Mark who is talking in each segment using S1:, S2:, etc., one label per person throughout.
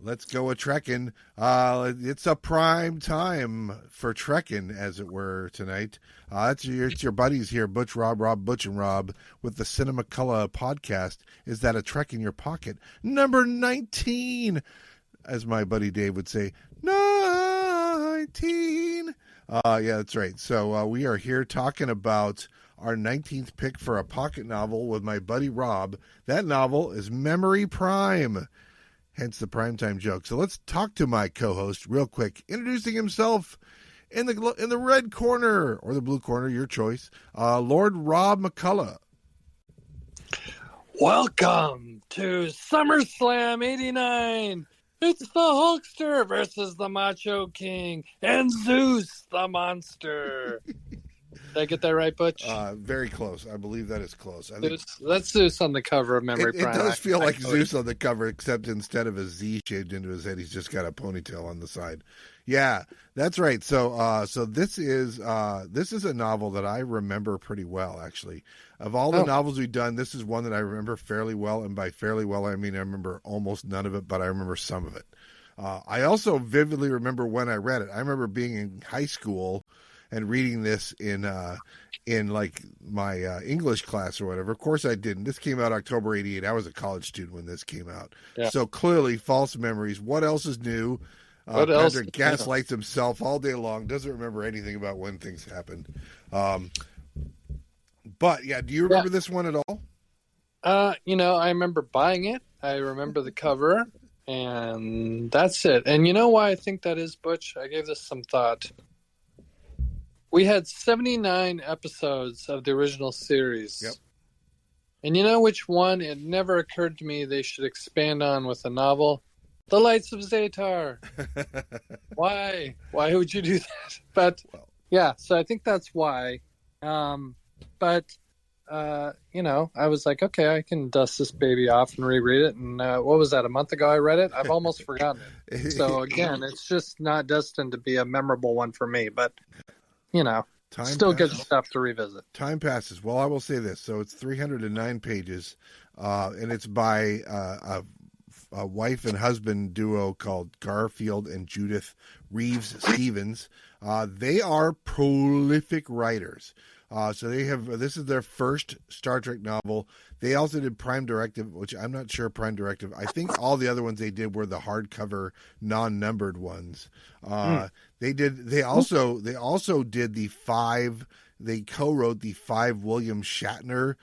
S1: Let's go a trekking. It's a prime time for trekking, as it were, tonight. It's your buddies here, Butch, Butch, and Rob, with the Cinema Color podcast. Is that a trek in your pocket? Number 19, as my buddy Dave would say, 19. Yeah, that's right. So we are here talking about our 19th pick for a pocket novel with my buddy Rob. That novel is Memory Prime. Hence the primetime joke. So let's talk to my co-host real quick, introducing himself in the red corner or the blue corner, your choice, Lord Rob McCullough.
S2: Welcome to SummerSlam '89. It's the Hulkster versus the Macho King and Zeus the Monster. Did I get that right, Butch?
S1: Very close. I believe that is close.
S2: That's Zeus on the cover of Memory Prime.
S1: It does feel like Zeus on the cover, except instead of a Z shaved into his head, he's just got a ponytail on the side. Yeah, that's right. So this is a novel that I remember pretty well, actually. Of all the novels we've done, this is one that I remember fairly well, and by fairly well, I mean I remember almost none of it, but I remember some of it. I also vividly remember when I read it. I remember being in high school and reading this in like my English class or whatever. Of course I didn't. This came out October 88. I was a college student when this came out. Yeah. So clearly false memories. What else is new? Patrick gaslights himself all day long. Doesn't remember anything about when things happened. But yeah, do you remember this one at all?
S2: I remember buying it. I remember the cover, and that's it. And you know why I think that is, Butch? I gave this some thought. We had 79 episodes of the original series.
S1: Yep.
S2: And you know which one it never occurred to me they should expand on with a novel? The Lights of Zetar. Why? Why would you do that? But, yeah, so I think that's why. I was like, okay, I can dust this baby off and reread it. And what was that, a month ago I read it? I've almost forgotten it. So, again, it's just not destined to be a memorable one for me. But, still good stuff to revisit.
S1: Time passes. Well, I will say this. So it's 309 pages, and it's by a wife and husband duo called Garfield and Judith Reeves-Stevens. They are prolific writers. So this is their first Star Trek novel. They also did Prime Directive, which I'm not sure Prime Directive. I think all the other ones they did were the hardcover, non-numbered ones. They also did the 5. They co-wrote the 5 William Shatner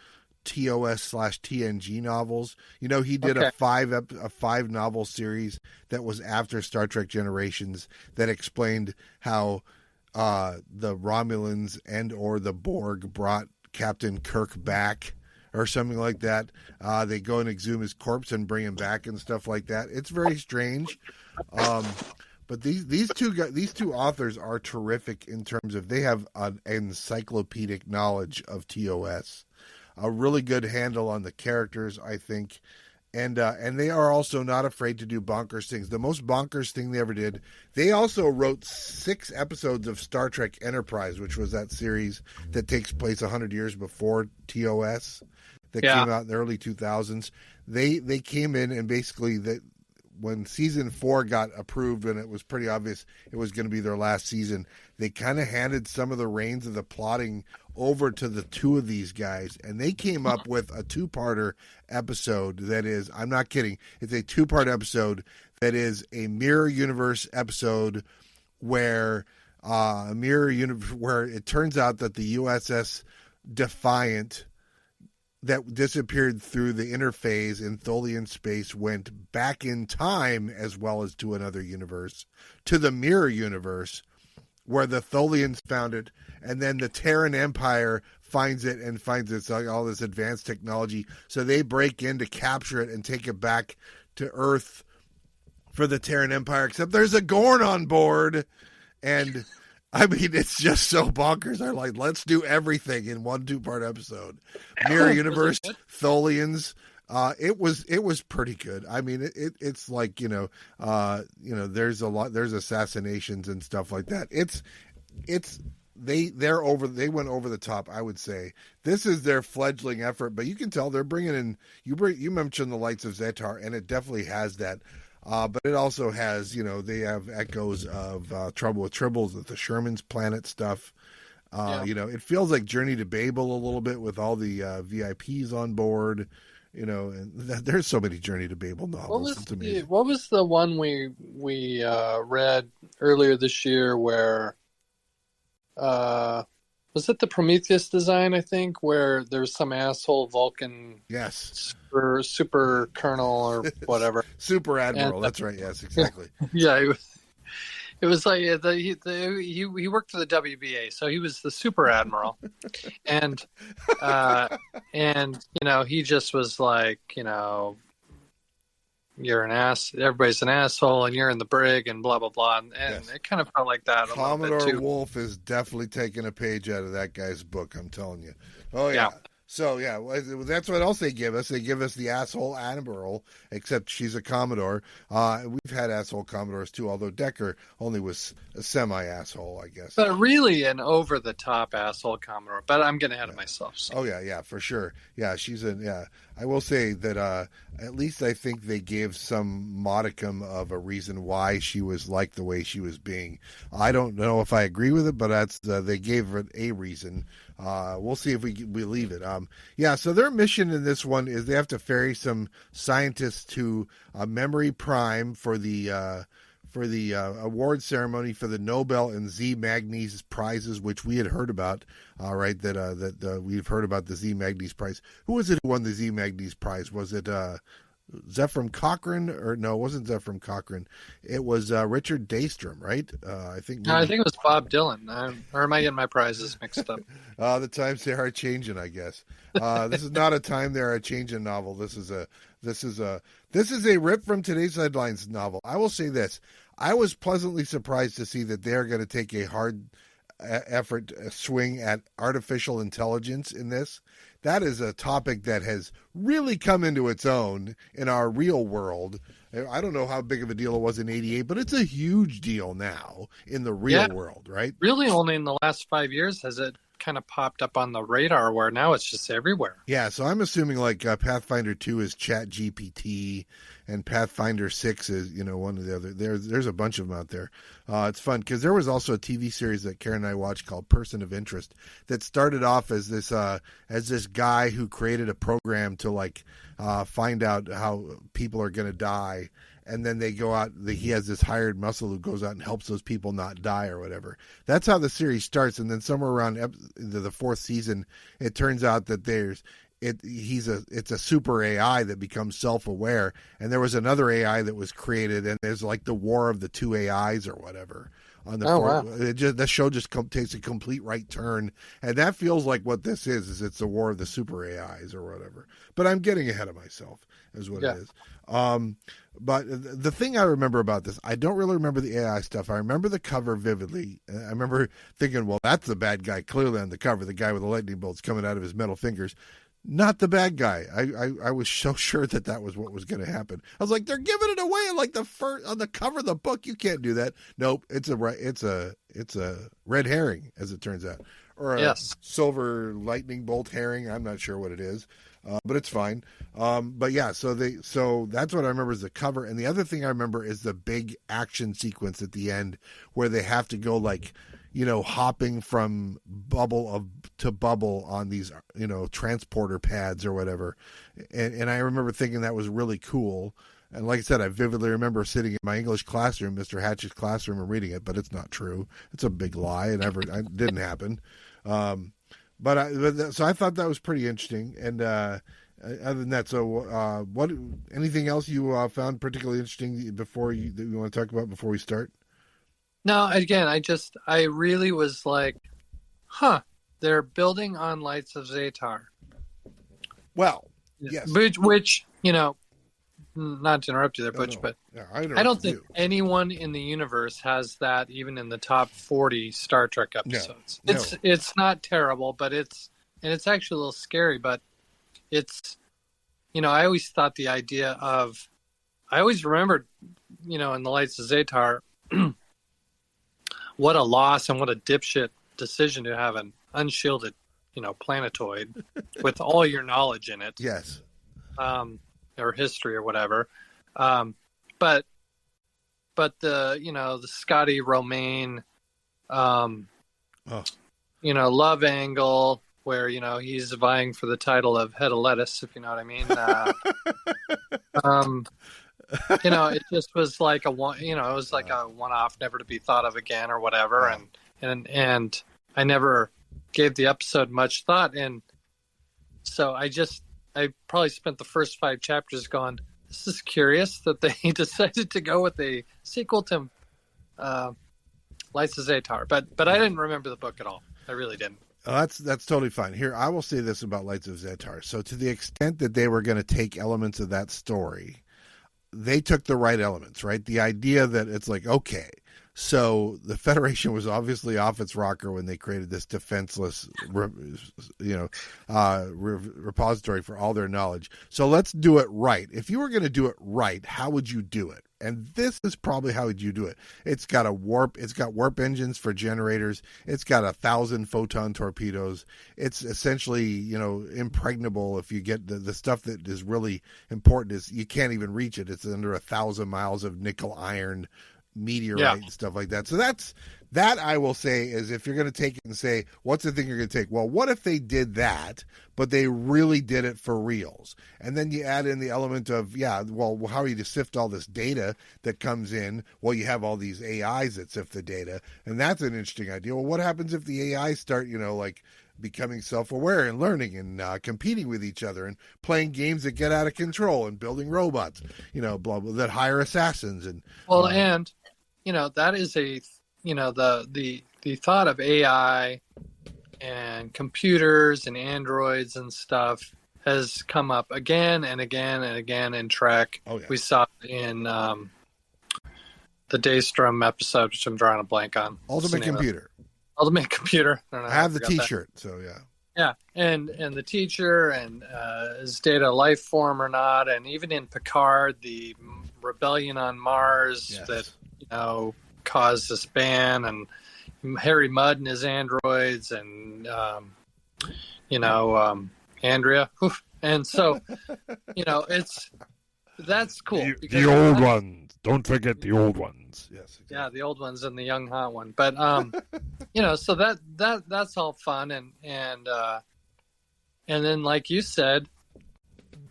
S1: TOS/TNG novels. He did a 5 novel series that was after Star Trek Generations that explained how the Romulans and or the Borg brought Captain Kirk back or something like that. They go and exhume his corpse and bring him back and stuff like that. It's very strange. But these two authors are terrific in terms of they have an encyclopedic knowledge of TOS, a really good handle on the characters, I think. And they are also not afraid to do bonkers things. The most bonkers thing they ever did, they also wrote 6 episodes of Star Trek Enterprise, which was that series that takes place 100 years before TOS that came out in the early 2000s. They came in and basically when season 4 got approved and it was pretty obvious it was going to be their last season, they kind of handed some of the reins of the plotting over to the 2 of these guys, and they came up with a 2-parter episode that is, I'm not kidding, it's a 2-part episode that is a mirror universe episode where where it turns out that the USS Defiant that disappeared through the interphase in Tholian space went back in time as well as to another universe, to the mirror universe, where the Tholians found it, and then the Terran Empire finds it and finds it's like all this advanced technology. So they break in to capture it and take it back to Earth for the Terran Empire, except there's a Gorn on board. And I mean, it's just so bonkers. They're like, let's do everything in one 2-part episode. Mirror universe, Tholians. It was pretty good. I mean, it's like, there's there's assassinations and stuff like that. They went over the top, I would say. This is their fledgling effort, but you can tell they're bringing in, you mentioned the Lights of Zetar, and it definitely has that. But it also has, they have echoes of Trouble with Tribbles, with the Sherman's Planet stuff. It feels like Journey to Babel a little bit with all the VIPs on board. And there's so many Journey to Babel novels. It's amazing.
S2: What was the one we read earlier this year where was it the Prometheus design, I think, where there was some asshole Vulcan super colonel or whatever.
S1: Super Admiral, that's right, yes, exactly.
S2: Yeah, it was like he worked for the WBA, so he was the Super Admiral. and he just was like, you're an ass, everybody's an asshole, and you're in the brig, and blah blah blah, and it kind of felt like that.
S1: Commodore Wolf is definitely taking a page out of that guy's book. I'm telling you. Oh yeah. So that's what else they give us. They give us the asshole Admiral, except she's a Commodore. We've had asshole Commodores too, although Decker only was a semi-asshole, I guess.
S2: But really an over-the-top asshole Commodore. But I'm getting ahead of myself. So.
S1: Oh yeah, for sure. Yeah, I will say that at least I think they gave some modicum of a reason why she was like the way she was being. I don't know if I agree with it, but they gave it a reason. We'll see if we believe it. So their mission in this one is they have to ferry some scientists to Memory Prime for the award ceremony for the Nobel and Z Magnes prizes, which we had heard about. Right, that we've heard about the Z Magnes prize. Who was it who won the Z Magnes prize? Was it Zephram Cochrane, or no, it wasn't Zephram Cochrane. It was Richard Daystrom, right? I think
S2: it was Bob Dylan. Or am I getting my prizes mixed up?
S1: The times they are changing, I guess. This is not a time they are changing novel. This is a rip from today's headlines novel. I will say this: I was pleasantly surprised to see that they are going to take a hard effort swing at artificial intelligence in this. That is a topic that has really come into its own in our real world. I don't know how big of a deal it was in '88, but it's a huge deal now in the real world, right?
S2: Really only in the last 5 years has it kind of popped up on the radar, where now it's just everywhere.
S1: Yeah, so I'm assuming like Pathfinder 2 is Chat GPT, and Pathfinder 6 is, one of the other. There's a bunch of them out there. It's fun because there was also a TV series that Karen and I watched called Person of Interest that started off as this guy who created a program to find out how people are going to die. And then they go out, he has this hired muscle who goes out and helps those people not die or whatever. That's how the series starts. And then somewhere around the fourth season, it turns out that it's a super AI that becomes self-aware. And there was another AI that was created, and there's like the war of the two AIs or whatever. Wow. The show just takes a complete right turn, and that feels like what this is it's the war of the super AIs or whatever. But I'm getting ahead of myself, is what it is. But the thing I remember about this, I don't really remember the AI stuff. I remember the cover vividly. I remember thinking, well, that's the bad guy clearly on the cover, the guy with the lightning bolts coming out of his metal fingers. Not the bad guy. I was so sure that was what was going to happen. I was like, they're giving it away like on the cover of the book. You can't do that. Nope, it's a red herring, as it turns out, or a silver lightning bolt herring. I'm not sure what it is, but it's fine. But yeah, so that's what I remember is the cover, and the other thing I remember is the big action sequence at the end where they have to go hopping from bubble to bubble on these, transporter pads or whatever. And I remember thinking that was really cool. And like I said, I vividly remember sitting in my English classroom, Mr. Hatch's classroom, and reading it, but it's not true. It's a big lie. It didn't happen. So I thought that was pretty interesting. And other than that, anything else you found particularly interesting that you want to talk about before we start?
S2: No, again, I really was like, they're building on Lights of Zetar.
S1: Well, yes.
S2: Which, not to interrupt you there, Butch, but I don't think anyone in the universe has that even in the top 40 Star Trek episodes. No. It's not terrible, but it's actually a little scary, but it's, I always thought the idea of, I always remembered, in the Lights of Zetar, what a loss and what a dipshit decision to have an unshielded, planetoid with all your knowledge in it.
S1: Yes.
S2: Or history or whatever. but the the Scotty Romaine, love angle where he's vying for the title of head of lettuce, if you know what I mean. It just was like a one. It was like a one-off, never to be thought of again or whatever. And I never gave the episode much thought, and so I probably spent the first 5 chapters going, this is curious that they decided to go with a sequel to Lights of Zetar, but I didn't remember the book at all. I really didn't.
S1: That's totally fine. Here, I will say this about Lights of Zetar. So to the extent that they were going to take elements of that story, they took the right elements, right? The idea that it's like, okay, so the Federation was obviously off its rocker when they created this defenseless, repository for all their knowledge. So let's do it right. If you were going to do it right, how would you do it? And this is probably how would you do it. It's got warp engines for generators. It's got 1,000 photon torpedoes. It's essentially, impregnable. If you get the stuff that is really important is you can't even reach it. It's under 1,000 miles of nickel iron meteorite and stuff like that. So that I will say is, if you're going to take it and say, what's the thing you're going to take? Well, what if they did that, but they really did it for reals? And then you add in the element of, how are you to sift all this data that comes in? Well, you have all these AIs that sift the data, and that's an interesting idea. Well, what happens if the AIs start, becoming self-aware and learning and competing with each other and playing games that get out of control and building robots, blah, blah, that hire assassins and
S2: that is the thought of AI and computers and androids and stuff has come up again and again and again in Trek.
S1: Oh, yeah.
S2: We saw it in the Daystrom episode, which I'm drawing a blank on.
S1: Ultimate Computer.
S2: I
S1: have the T-shirt, so yeah.
S2: Yeah, and the teacher, and is Data a life form or not? And even in Picard, the rebellion on Mars that caused this ban, and Harry Mudd and his androids, and Andrea, and so that's cool.
S1: The old ones. Don't forget the old ones. Yes. Exactly.
S2: Yeah, the old ones and the young hot one. But so that's all fun, and then, like you said,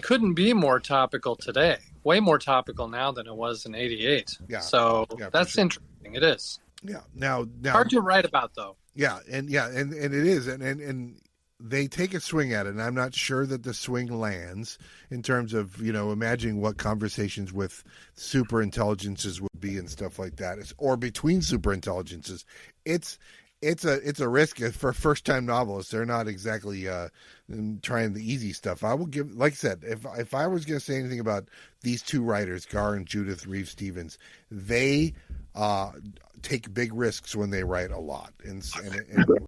S2: couldn't be more topical today. Way more topical now than it was in '88. Yeah. So that's interesting. It is.
S1: Yeah. Now
S2: hard to write about, though.
S1: Yeah, and it is, and they take a swing at it, and I'm not sure that the swing lands in terms of, imagining what conversations with super intelligences would be and stuff like that, or between super intelligences. It's a risk for first-time novelists. They're not exactly trying the easy stuff. I will give, like I said, if I was going to say anything about these two writers, Gar and Judith Reeves-Stevens, they take big risks when they write a lot, and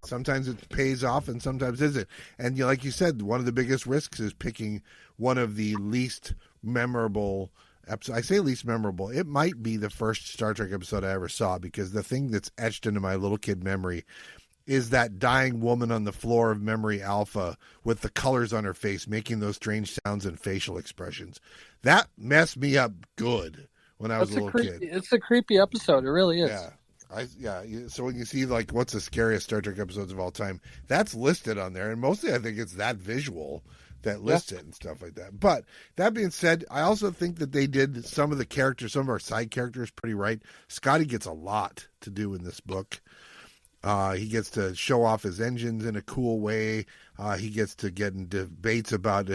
S1: sometimes it pays off and sometimes isn't. And like you said, one of the biggest risks is picking one of the least memorable episodes. I say least memorable. It might be the first Star Trek episode I ever saw, because the thing that's etched into my little kid memory is that dying woman on the floor of Memory Alpha with the colors on her face making those strange sounds and facial expressions. That messed me up good when I was a little kid.
S2: It's a creepy episode. It really is.
S1: Yeah. So when you see what's the scariest Star Trek episodes of all time, that's listed on there, and mostly I think it's that visual that lists it and stuff like that. But that being said, I also think that they did some of our side characters pretty right. Scotty gets a lot to do in this book. He gets to show off his engines in a cool way. He gets to get in debates about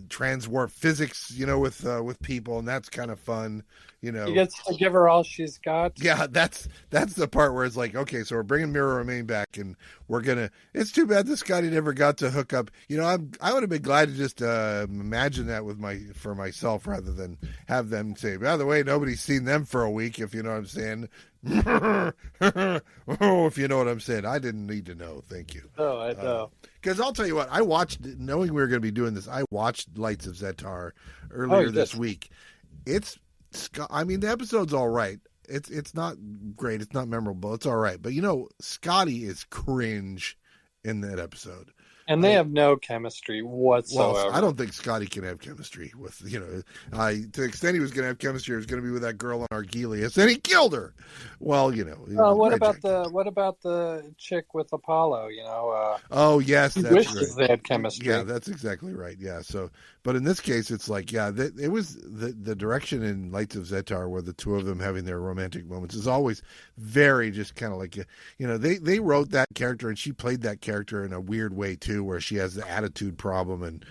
S1: transwarp physics, with people, and that's kind of fun. He
S2: gets to give her all she's got.
S1: Yeah, that's the part where it's like, okay, so we're bringing Mirror Remain back, and we're gonna. It's too bad that Scotty never got to hook up. I would have been glad to just imagine that for myself, rather than have them say, by the way, nobody's seen them for a week, if you know what I'm saying. If you know what I'm saying. I didn't need to know. Thank you.
S2: Oh, I know.
S1: Because I'll tell you what, I watched, knowing we were going to be doing this, I watched Lights of Zetar earlier this week. The episode's all right. It's not great. It's not memorable. It's all right. But Scotty is cringe in that episode.
S2: And they have no chemistry whatsoever.
S1: Well, I don't think Scotty can have chemistry with, to the extent he was going to have chemistry, it was going to be with that girl on Argelius, and he killed her. Well,
S2: what about the chick with Apollo?
S1: Oh yes, that's
S2: wishes
S1: right.
S2: They had chemistry.
S1: Yeah, that's exactly right. Yeah. So, but in this case, it's like, it was the direction in Lights of Zetar where the two of them having their romantic moments is always very just kind of like, they wrote that character and she played that character in a weird way too, where she has the attitude problem and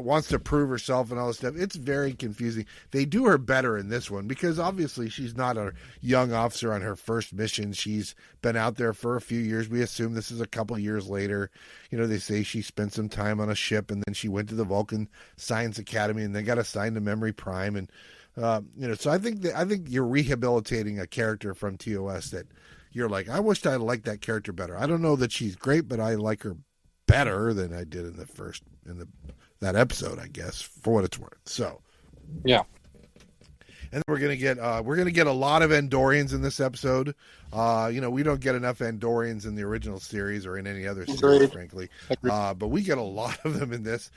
S1: wants to prove herself and all this stuff. It's very confusing. They do her better in this one because obviously she's not a young officer on her first mission. She's been out there for a few years. We assume this is a couple years later. They say she spent some time on a ship and then she went to the Vulcan Science Academy and then got assigned to Memory Prime. And so I think you're rehabilitating a character from TOS that you're like, I wished I liked that character better. I don't know that she's great, but I like her better than I did in that episode, I guess, for what it's worth. So,
S2: yeah.
S1: And we're gonna get a lot of Andorians in this episode. We don't get enough Andorians in the original series or in any other series, frankly. But we get a lot of them in this.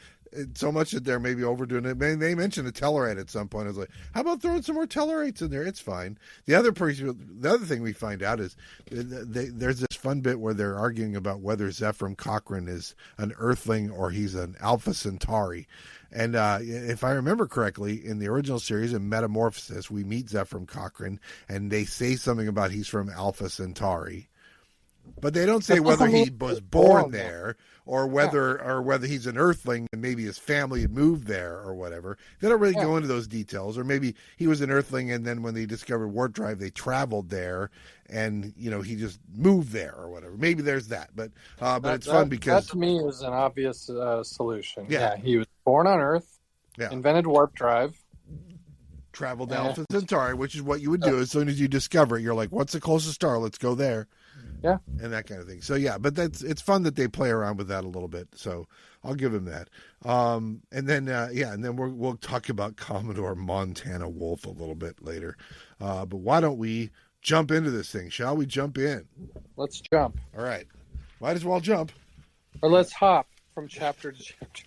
S1: So much that they're maybe overdoing it. They mentioned a Tellarite at some point. I was like, how about throwing some more Tellarites in there? It's fine. The other thing we find out is there's this fun bit where they're arguing about whether Zephram Cochrane is an Earthling or he's an Alpha Centauri. And if I remember correctly, in the original series, in Metamorphosis, we meet Zephram Cochrane, and they say something about he's from Alpha Centauri. But they don't say whether he was born there or whether he's an Earthling and maybe his family had moved there or whatever. They don't really go into those details. Or maybe he was an Earthling and then when they discovered warp drive, they traveled there and he just moved there or whatever. Maybe there's that. But it's fun because
S2: that to me is an obvious solution.
S1: Yeah.
S2: He was born on Earth, invented warp drive.
S1: Traveled to Alpha Centauri, which is what you would do as soon as you discover it. You're like, what's the closest star? Let's go there.
S2: Yeah.
S1: And that kind of thing. So, but it's fun that they play around with that a little bit. So I'll give him that. And then we'll talk about Commodore Montana Wolf a little bit later. But why don't we jump into this thing? Shall we jump in?
S2: Let's jump.
S1: All right. Might as well jump.
S2: Or let's hop from chapter to chapter.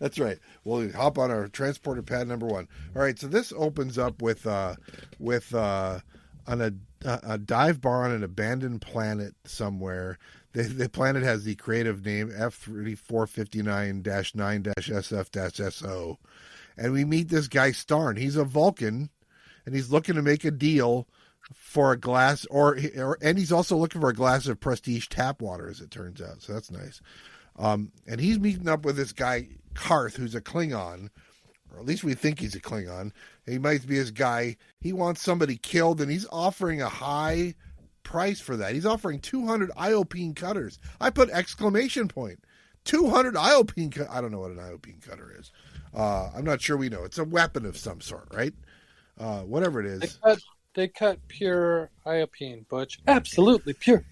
S1: That's right. We'll hop on our transporter pad number 1. All right. So this opens up with on a dive bar on an abandoned planet somewhere. The planet has the creative name F3459-9-SF-SO. And we meet this guy Starn. He's a Vulcan, and he's looking to make a deal for a glass, and he's also looking for a glass of prestige tap water, as it turns out. So that's nice. And he's meeting up with this guy Karth, who's a Klingon, or at least we think he's a Klingon. He might be his guy. He wants somebody killed, and he's offering a high price for that. He's offering 200 Iopene cutters. I put exclamation point. 200 Iopene cutters. I don't know what an Iopene cutter is. I'm not sure we know. It's a weapon of some sort, right? Whatever it is.
S2: They cut pure Iopene, Butch. Absolutely pure.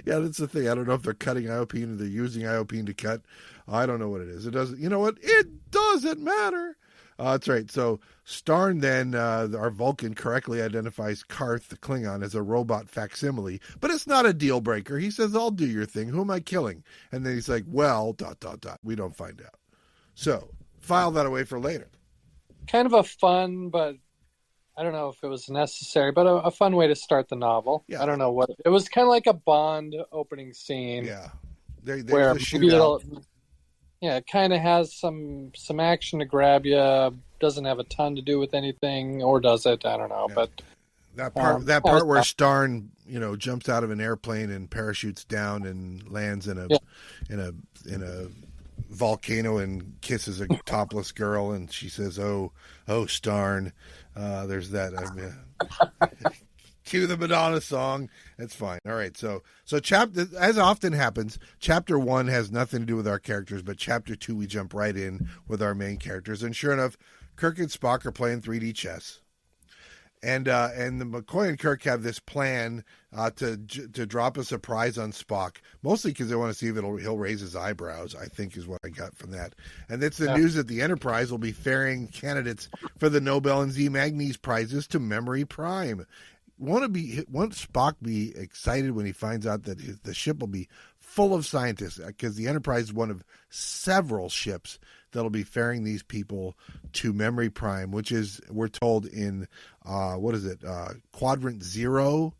S1: Yeah, that's the thing. I don't know if they're cutting Iopene or they're using Iopene to cut. I don't know what it is. It doesn't. You know what? It doesn't matter. That's right. So Starn then, our Vulcan, correctly identifies Karth the Klingon as a robot facsimile, but it's not a deal breaker. He says, "I'll do your thing. Who am I killing?" And then he's like, "Well, ... We don't find out. So file that away for later.
S2: Kind of a fun, but I don't know if it was necessary, but a fun way to start the novel. Yeah. I don't know what it was. Kind of like a Bond opening scene.
S1: Yeah,
S2: where it kind of has some action to grab you. Doesn't have a ton to do with anything, or does it? I don't know. Yeah. But
S1: that part where Starn, jumps out of an airplane and parachutes down and lands in a volcano and kisses a topless girl, and she says, "Oh, Starn." There's that. Cue the Madonna song. That's fine. All right. So as often happens, chapter 1 has nothing to do with our characters, but chapter 2 we jump right in with our main characters, and sure enough, Kirk and Spock are playing 3D chess. And the McCoy and Kirk have this plan to drop a surprise on Spock, mostly because they want to see if he'll raise his eyebrows, I think is what I got from that. And it's the news that the Enterprise will be ferrying candidates for the Nobel and Z Magnus prizes to Memory Prime. Won't Spock be excited when he finds out that the ship will be full of scientists, because the Enterprise is one of several ships that'll be ferrying these people to Memory Prime, which is, we're told, in Quadrant Zero.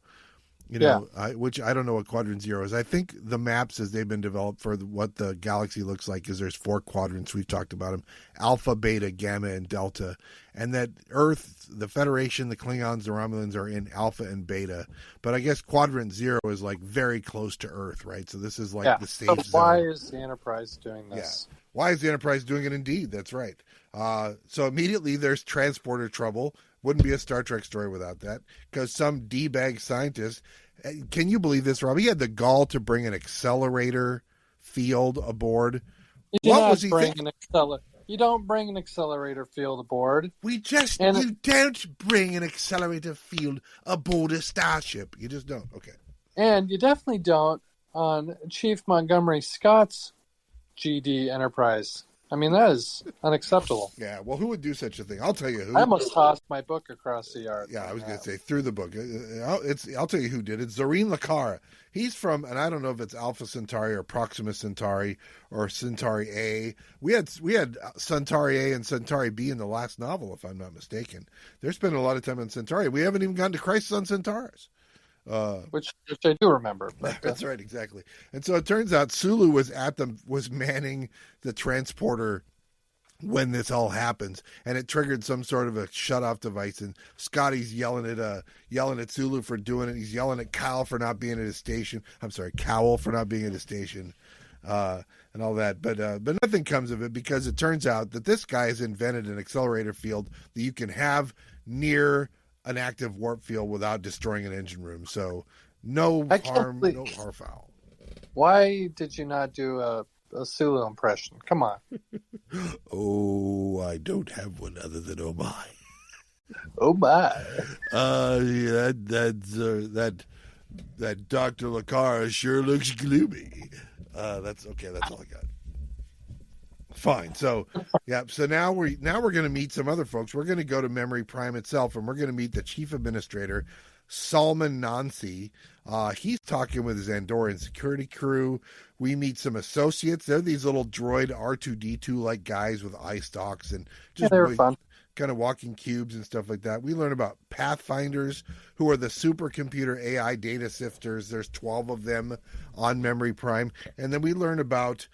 S1: Which I don't know what Quadrant Zero is. I think the maps as they've been developed for what the galaxy looks like is there's 4 quadrants. We've talked about them: Alpha, Beta, Gamma, and Delta. And that Earth, the Federation, the Klingons, the Romulans are in Alpha and Beta. But I guess Quadrant Zero is like very close to Earth, right? So this is like the safe zone.
S2: So why is the Enterprise doing this?
S1: Yeah. Why is the Enterprise doing it? Indeed, that's right. So immediately there's transporter trouble. Wouldn't be a Star Trek story without that, because some D-bag scientist, can you believe this, Rob? He had the gall to bring an accelerator field aboard. What was he thinking?
S2: You don't bring an accelerator field aboard.
S1: You don't bring an accelerator field aboard a starship. You just don't. Okay.
S2: And you definitely don't on Chief Montgomery Scott's GD Enterprise. I mean, that is unacceptable.
S1: Yeah, well, who would do such a thing? I'll tell you who.
S2: I almost tossed my book across the yard.
S1: Yeah, I was going to say, through the book. I'll tell you who did it. Zareen Lacara. He's from, and I don't know if it's Alpha Centauri or Proxima Centauri or Centauri A. We had Centauri A and Centauri B in the last novel, if I'm not mistaken. They're spending a lot of time on Centauri. We haven't even gotten to Crisis on Centaurus.
S2: Which I do remember. But,
S1: that's right, exactly. And so it turns out Sulu was manning the transporter when this all happens, and it triggered some sort of a shut-off device. And Scotty's yelling at Sulu for doing it. He's yelling at Kyle for not being at his station. I'm sorry, Cowell for not being at his station, and all that. But nothing comes of it, because it turns out that this guy has invented an accelerator field that you can have near an active warp field without destroying an engine room. So no harm, no foul.
S2: Why did you not do a Sulu impression? Come on.
S1: Oh, I don't have one other than oh my.
S2: Oh my.
S1: Yeah, that Dr. Lacara sure looks gloomy. That's okay. That's all I got. Fine. So, yeah. So now we're going to meet some other folks. We're going to go to Memory Prime itself, and we're going to meet the chief administrator, Salman Nancy. He's talking with his Andorian security crew. We meet some associates. They're these little droid R2D2 like guys with eye stalks and just
S2: they were fun.
S1: Kind of walking cubes and stuff like that. We learn about Pathfinders, who are the supercomputer AI data sifters. There's 12 of them on Memory Prime, and then we learn about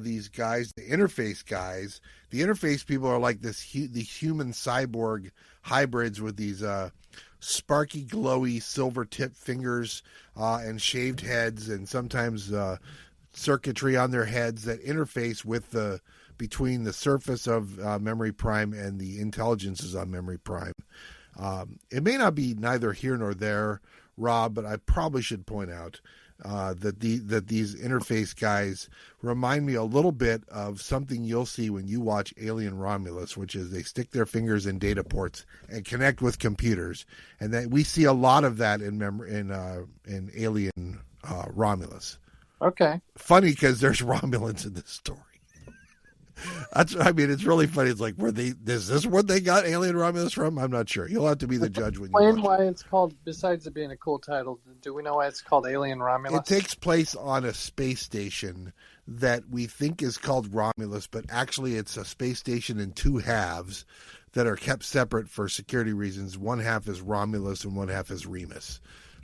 S1: these guys, the interface guys. The interface people are like the human cyborg hybrids with these sparky, glowy, silver tip fingers and shaved heads, and sometimes circuitry on their heads that interface with between the surface of Memory Prime and the intelligences on Memory Prime. It may not be neither here nor there, Rob, but I probably should point out that these interface guys remind me a little bit of something you'll see when you watch Alien Romulus, which is they stick their fingers in data ports and connect with computers, and that we see a lot of that in Alien Romulus.
S2: Okay.
S1: Funny because there's Romulans in this story. It's really funny. It's like, is this where they got Alien Romulus from? I'm not sure. You'll have to be the judge when you watch.
S2: Explain why it's called, besides it being a cool title, do we know why it's called Alien Romulus?
S1: It takes place on a space station that we think is called Romulus, but actually it's a space station in 2 halves that are kept separate for security reasons. One half is Romulus and one half is Remus.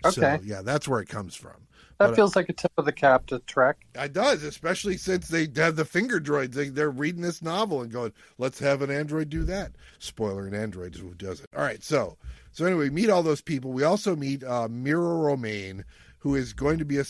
S2: Okay.
S1: So, yeah, that's where it comes from.
S2: That feels like a tip of the cap to Trek.
S1: It does, especially since they have the finger droids. They're reading this novel and going, let's have an android do that. Spoiler, an android is who does it. All right, so anyway, meet all those people. We also meet Mira Romaine, who is going to be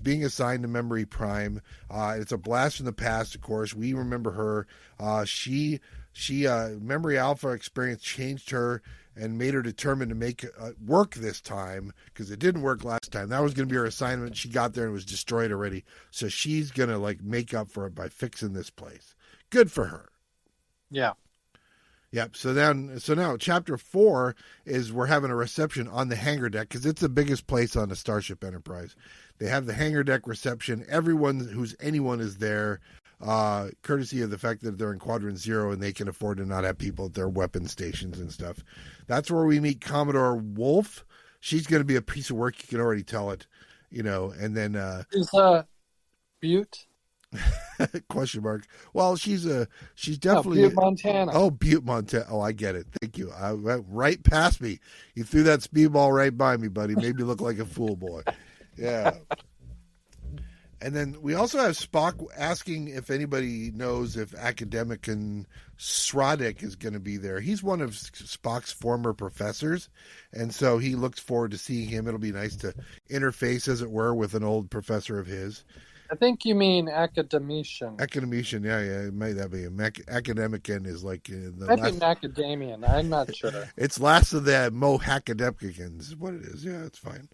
S1: being assigned to Memory Prime. It's a blast from the past, of course. We remember her. She Memory Alpha experience changed her and made her determined to make it work this time, because it didn't work last time. That was going to be her assignment. She got there and was destroyed already. So she's going to make up for it by fixing this place. Good for her.
S2: Yeah.
S1: Yep. So now chapter 4 is we're having a reception on the hangar deck, because it's the biggest place on the Starship Enterprise. They have the hangar deck reception. Anyone is there. Courtesy of the fact that they're in Quadrant Zero and they can afford to not have people at their weapon stations and stuff. That's where we meet Commodore Wolf. She's going to be a piece of work. You can already tell it. and then
S2: Is Butte?
S1: question mark. Well, she's
S2: No,
S1: definitely
S2: Butte, Montana.
S1: Oh, Butte, Montana. Oh, I get it. Thank you. I went right past me. You threw that speedball right by me, buddy. Made me look like a fool boy. Yeah. And then we also have Spock asking if anybody knows if Academic and Sradek is going to be there. He's one of Spock's former professors, and so he looks forward to seeing him. It'll be nice to interface, as it were, with an old professor of his.
S2: I think you mean academician.
S1: Academician, yeah. It might that be Academician is like the
S2: Might be macadamian. I'm not sure.
S1: It's last of the Mohacademicans is what it is. Yeah, it's fine.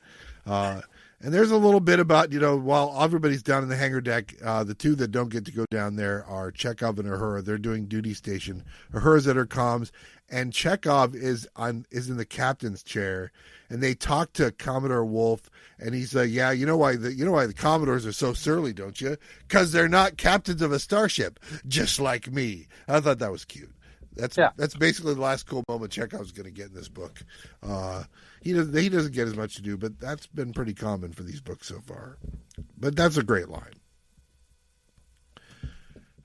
S1: And there's a little bit about, while everybody's down in the hangar deck, the two that don't get to go down there are Chekhov and Uhura. They're doing duty station. Uhura's at her comms, and Chekhov is in the captain's chair, and they talk to Commodore Wolf, and he's like, "Yeah, you know why the Commodores are so surly, don't you? Because they're not captains of a starship, just like me." I thought that was cute. That's basically the last cool moment Chekhov's going to get in this book. He doesn't get as much to do, but that's been pretty common for these books so far. But that's a great line.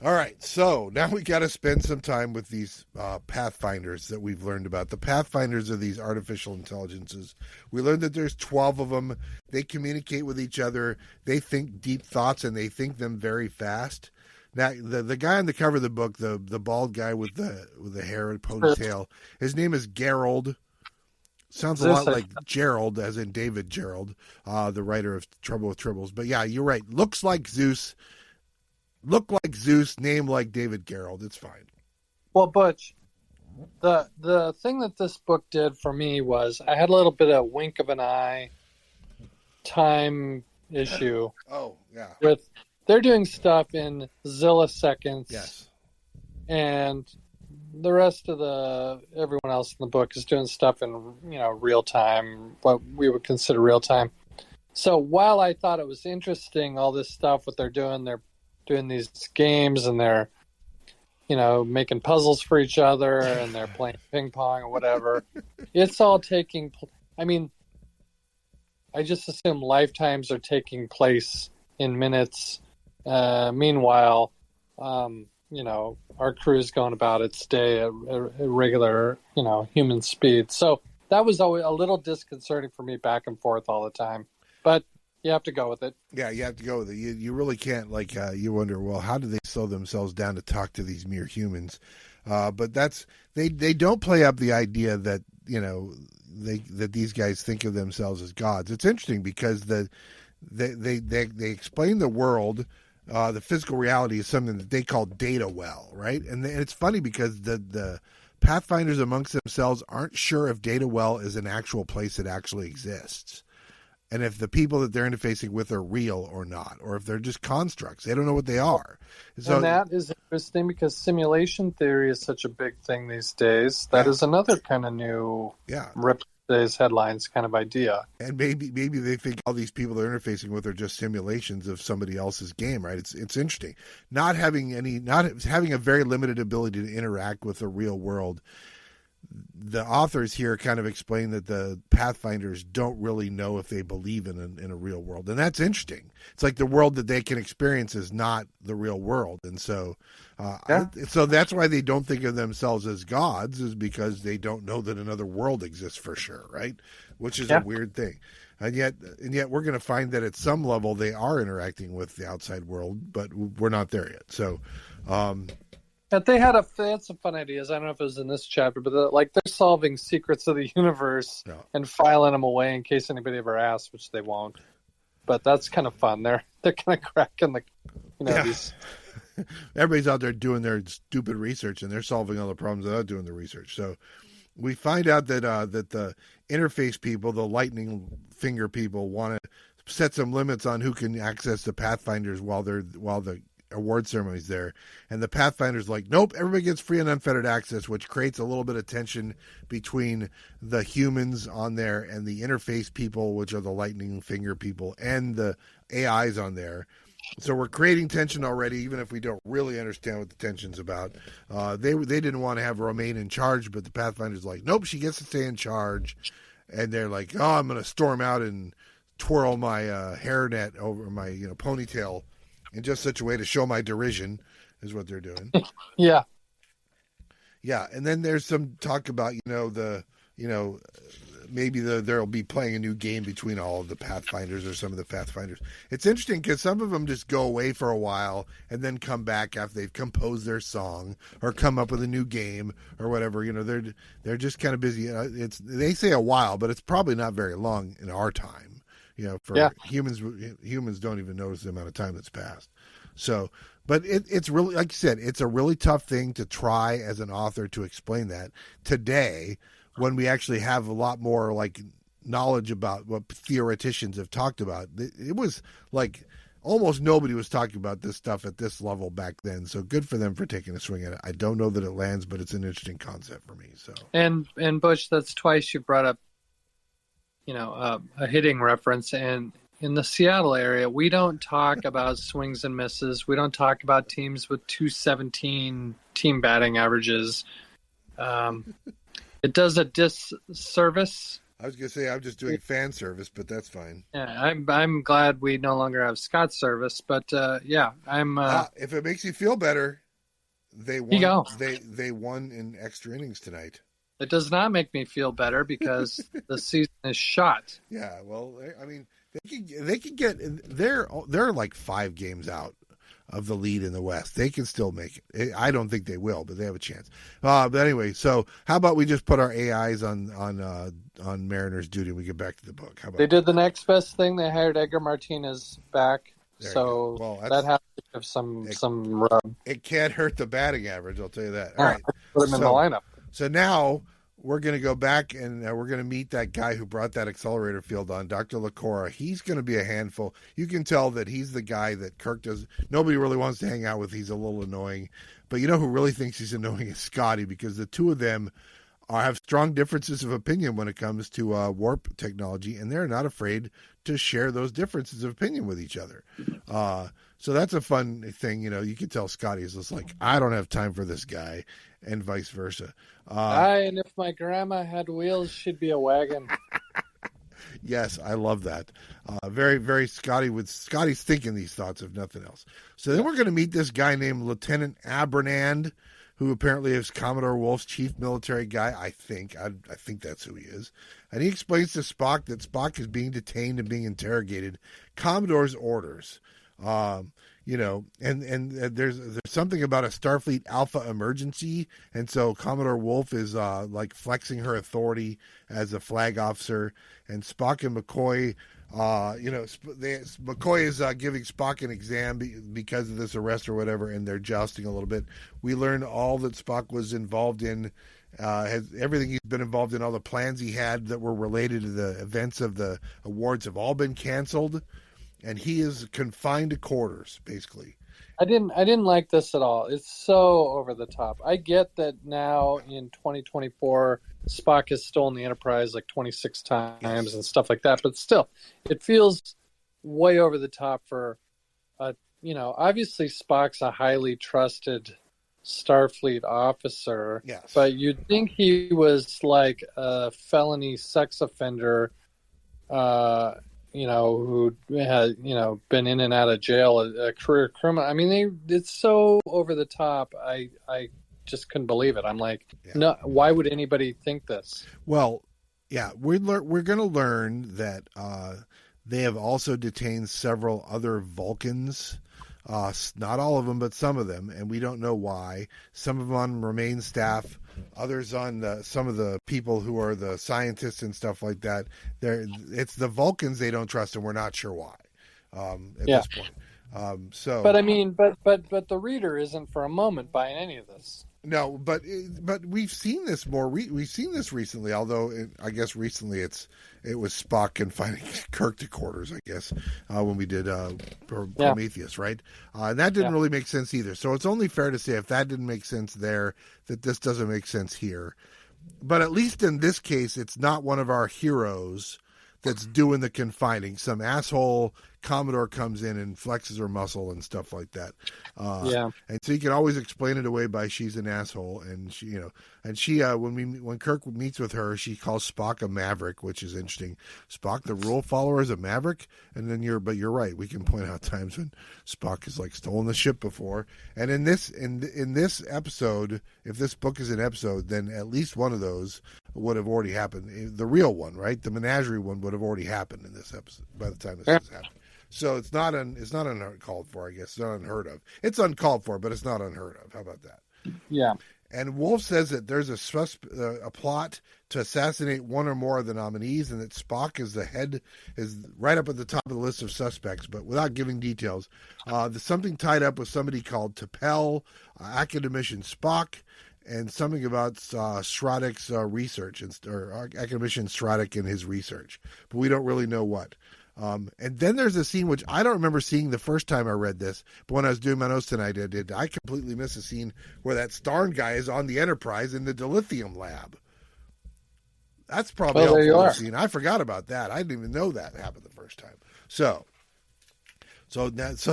S1: All right, so now we got to spend some time with these Pathfinders that we've learned about. The Pathfinders are these artificial intelligences. We learned that there's 12 of them. They communicate with each other. They think deep thoughts, and they think them very fast. Now, the guy on the cover of the book, the bald guy with the hair and ponytail, his name is Gerald. Sounds a lot like Gerald, as in David Gerald, the writer of Trouble with Tribbles. But yeah, you're right. Looks like Zeus. Look like Zeus, name like David Gerald. It's fine.
S2: Well, Butch, the thing that this book did for me was I had a little bit of wink of an eye time issue.
S1: Oh, yeah.
S2: They're doing stuff in zilliseconds.
S1: Yes.
S2: And the rest of everyone else in the book is doing stuff in, real time, what we would consider real time. So while I thought it was interesting, all this stuff, what they're doing these games and they're, making puzzles for each other and they're playing ping pong or whatever. It's all I just assume lifetimes are taking place in minutes. Meanwhile, our crew's going about its day at regular, human speed. So that was always a little disconcerting for me back and forth all the time. But you have to go with it.
S1: Yeah, you have to go with it. You really can't, you wonder, well, how do they slow themselves down to talk to these mere humans? But they don't play up the idea that, that these guys think of themselves as gods. It's interesting because they explain the world. The physical reality is something that they call data well, right? And it's funny because the Pathfinders amongst themselves aren't sure if data well is an actual place that actually exists. And if the people that they're interfacing with are real or not, or if they're just constructs. They don't know what they are. So,
S2: and that is interesting because simulation theory is such a big thing these days. That is another kind of new rip today's headlines kind of idea.
S1: And maybe they think all these people they're interfacing with are just simulations of somebody else's game, right? It's interesting. Not having a very limited ability to interact with the real world. The authors here kind of explain that the Pathfinders don't really know if they believe in a real world. And that's interesting. It's like the world that they can experience is not the real world. And so so that's why they don't think of themselves as gods, is because they don't know that another world exists for sure, right? Which is a weird thing. And yet we're going to find that at some level they are interacting with the outside world, but we're not there yet. So
S2: but they had some fun ideas. I don't know if it was in this chapter, but they're solving secrets of the universe and filing them away in case anybody ever asks, which they won't. But that's kind of fun. They're kind of cracking these.
S1: Everybody's out there doing their stupid research, and they're solving all the problems without doing the research. So we find out that the interface people, the lightning finger people, want to set some limits on who can access the Pathfinders while the award ceremony's there, and the Pathfinder's like, nope, everybody gets free and unfettered access, which creates a little bit of tension between the humans on there and the interface people, which are the lightning finger people, and the AIs on there. So we're creating tension already, even if we don't really understand what the tension's about. They didn't want to have Romaine in charge, but the Pathfinder's like, nope, she gets to stay in charge. And they're like, oh, I'm going to storm out and twirl my hairnet over my ponytail in just such a way to show my derision, is what they're doing.
S2: Yeah.
S1: Yeah, and then there's some talk about maybe they'll be playing a new game between all of the Pathfinders or some of the Pathfinders. It's interesting because some of them just go away for a while and then come back after they've composed their song or come up with a new game or whatever. They're just kind of busy. They say a while, but it's probably not very long in our time. Humans don't even notice the amount of time that's passed. So, but it's really, like you said, it's a really tough thing to try as an author to explain that today, when we actually have a lot more like knowledge about what theoreticians have talked about. It was like almost nobody was talking about this stuff at this level back then. So good for them for taking a swing at it. I don't know that it lands, but it's an interesting concept for me. So
S2: and Butch, that's twice you brought up, a hitting reference. And in the Seattle area, we don't talk about swings and misses. We don't talk about teams with 217 team batting averages. It does a disservice.
S1: I was going to say I'm just doing fan service, but that's fine.
S2: Yeah, I'm glad we no longer have Scott service, but I'm.
S1: If it makes you feel better, they won.
S2: You go.
S1: They won in extra innings tonight.
S2: It does not make me feel better because the season is shot.
S1: Yeah, well, I mean, they can get they're like 5 games out of the lead in the West. They can still make it. I don't think they will, but they have a chance. But anyway, so how about we just put our AIs on Mariners duty and we get back to the book? How about
S2: they did the next best thing? They hired Edgar Martinez back.
S1: There
S2: so that has to have some rub.
S1: It can't hurt the batting average, I'll tell you that. All right.
S2: Put him in the lineup.
S1: So now we're going to go back and we're going to meet that guy who brought that accelerator field on, Dr. LaCora. He's going to be a handful. You can tell that he's the guy that Kirk does. Nobody really wants to hang out with. He's a little annoying. But you know who really thinks he's annoying is Scotty, because the two of them have strong differences of opinion when it comes to warp technology, and they're not afraid to share those differences of opinion with each other. So that's a fun thing. You can tell Scotty is just like, I don't have time for this guy, and vice versa.
S2: And if my grandma had wheels, she'd be a wagon.
S1: Yes, I love that. Very, very Scotty's thinking these thoughts, if nothing else. So then we're going to meet this guy named Lieutenant Abernand, who apparently is Commodore Wolf's chief military guy. I think that's who he is. And he explains to Spock that Spock is being detained and being interrogated. Commodore's orders. And there's something about a Starfleet Alpha emergency, and so Commodore Wolf is like flexing her authority as a flag officer, and Spock and McCoy, McCoy is giving Spock an exam because of this arrest or whatever, and they're jousting a little bit. We learn all that Spock was involved in, everything he's been involved in, all the plans he had that were related to the events of the awards have all been canceled. And he is confined to quarters, basically.
S2: I didn't like this at all. It's so over the top. I get that now in 2024, Spock has stolen the Enterprise like 26 times and stuff like that. But still, it feels way over the top for, obviously Spock's a highly trusted Starfleet officer.
S1: Yes.
S2: But you'd think he was like a felony sex offender, who had, been in and out of jail, a career criminal. I mean, it's so over the top. I just couldn't believe it. I'm like, no, why would anybody think this?
S1: Well, yeah, we're going to learn that they have also detained several other Vulcans. Not all of them, but some of them, and we don't know why. Some of them on Remain staff, others on some of the people who are the scientists and stuff like that. It's the Vulcans they don't trust, and we're not sure why at this point.
S2: But I mean, but the reader isn't for a moment buying any of this.
S1: No, but we've seen this we've seen this recently. Although I guess recently it was Spock confining Kirk to quarters. I guess when we did Prometheus, right? And that didn't really make sense either. So it's only fair to say if that didn't make sense there, that this doesn't make sense here. But at least in this case, it's not one of our heroes that's doing the confining. Some asshole Commodore comes in and flexes her muscle and stuff like that. And so you can always explain it away by she's an asshole, and she, when Kirk meets with her, she calls Spock a maverick, which is interesting. Spock, the rule follower, is a maverick, and then you're right. We can point out times when Spock has like stolen the ship before, and in this episode, if this book is an episode, then at least one of those would have already happened. The real one, right? The menagerie one would have already happened in this episode by the time this has happened. So it's not uncalled for, I guess. It's not unheard of. It's uncalled for, but it's not unheard of. How about that?
S2: Yeah.
S1: And Wolf says that there's a plot to assassinate one or more of the nominees, and that Spock is right up at the top of the list of suspects, but without giving details. There's something tied up with somebody called T'Pel, academician Spock, and something about Sradic's research, or academician Sradic and his research, but we don't really know what. And then there's a scene which I don't remember seeing the first time I read this, but when I was doing my notes tonight, I completely missed a scene where that Starn guy is on the Enterprise in the dilithium lab. That's probably a scene. I forgot about that. I didn't even know that happened the first time. So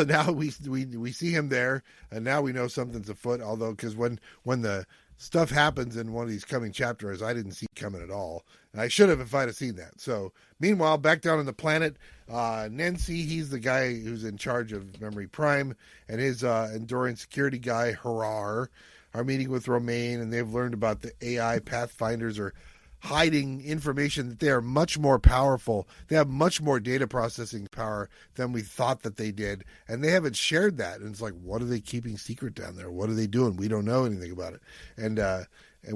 S1: now we see him there, and now we know something's afoot. Although, because when the stuff happens in one of these coming chapters, I didn't see coming at all, and I should have if I'd have seen that. So, meanwhile, back down on the planet, Nancy, he's the guy who's in charge of Memory Prime, and his Andorian security guy Harar are meeting with Romaine, and they've learned about the AI Pathfinders are hiding information that they are much more powerful. They have much more data processing power than we thought that they did, and they haven't shared that. And it's like, what are they keeping secret down there? What are they doing? We don't know anything about it. And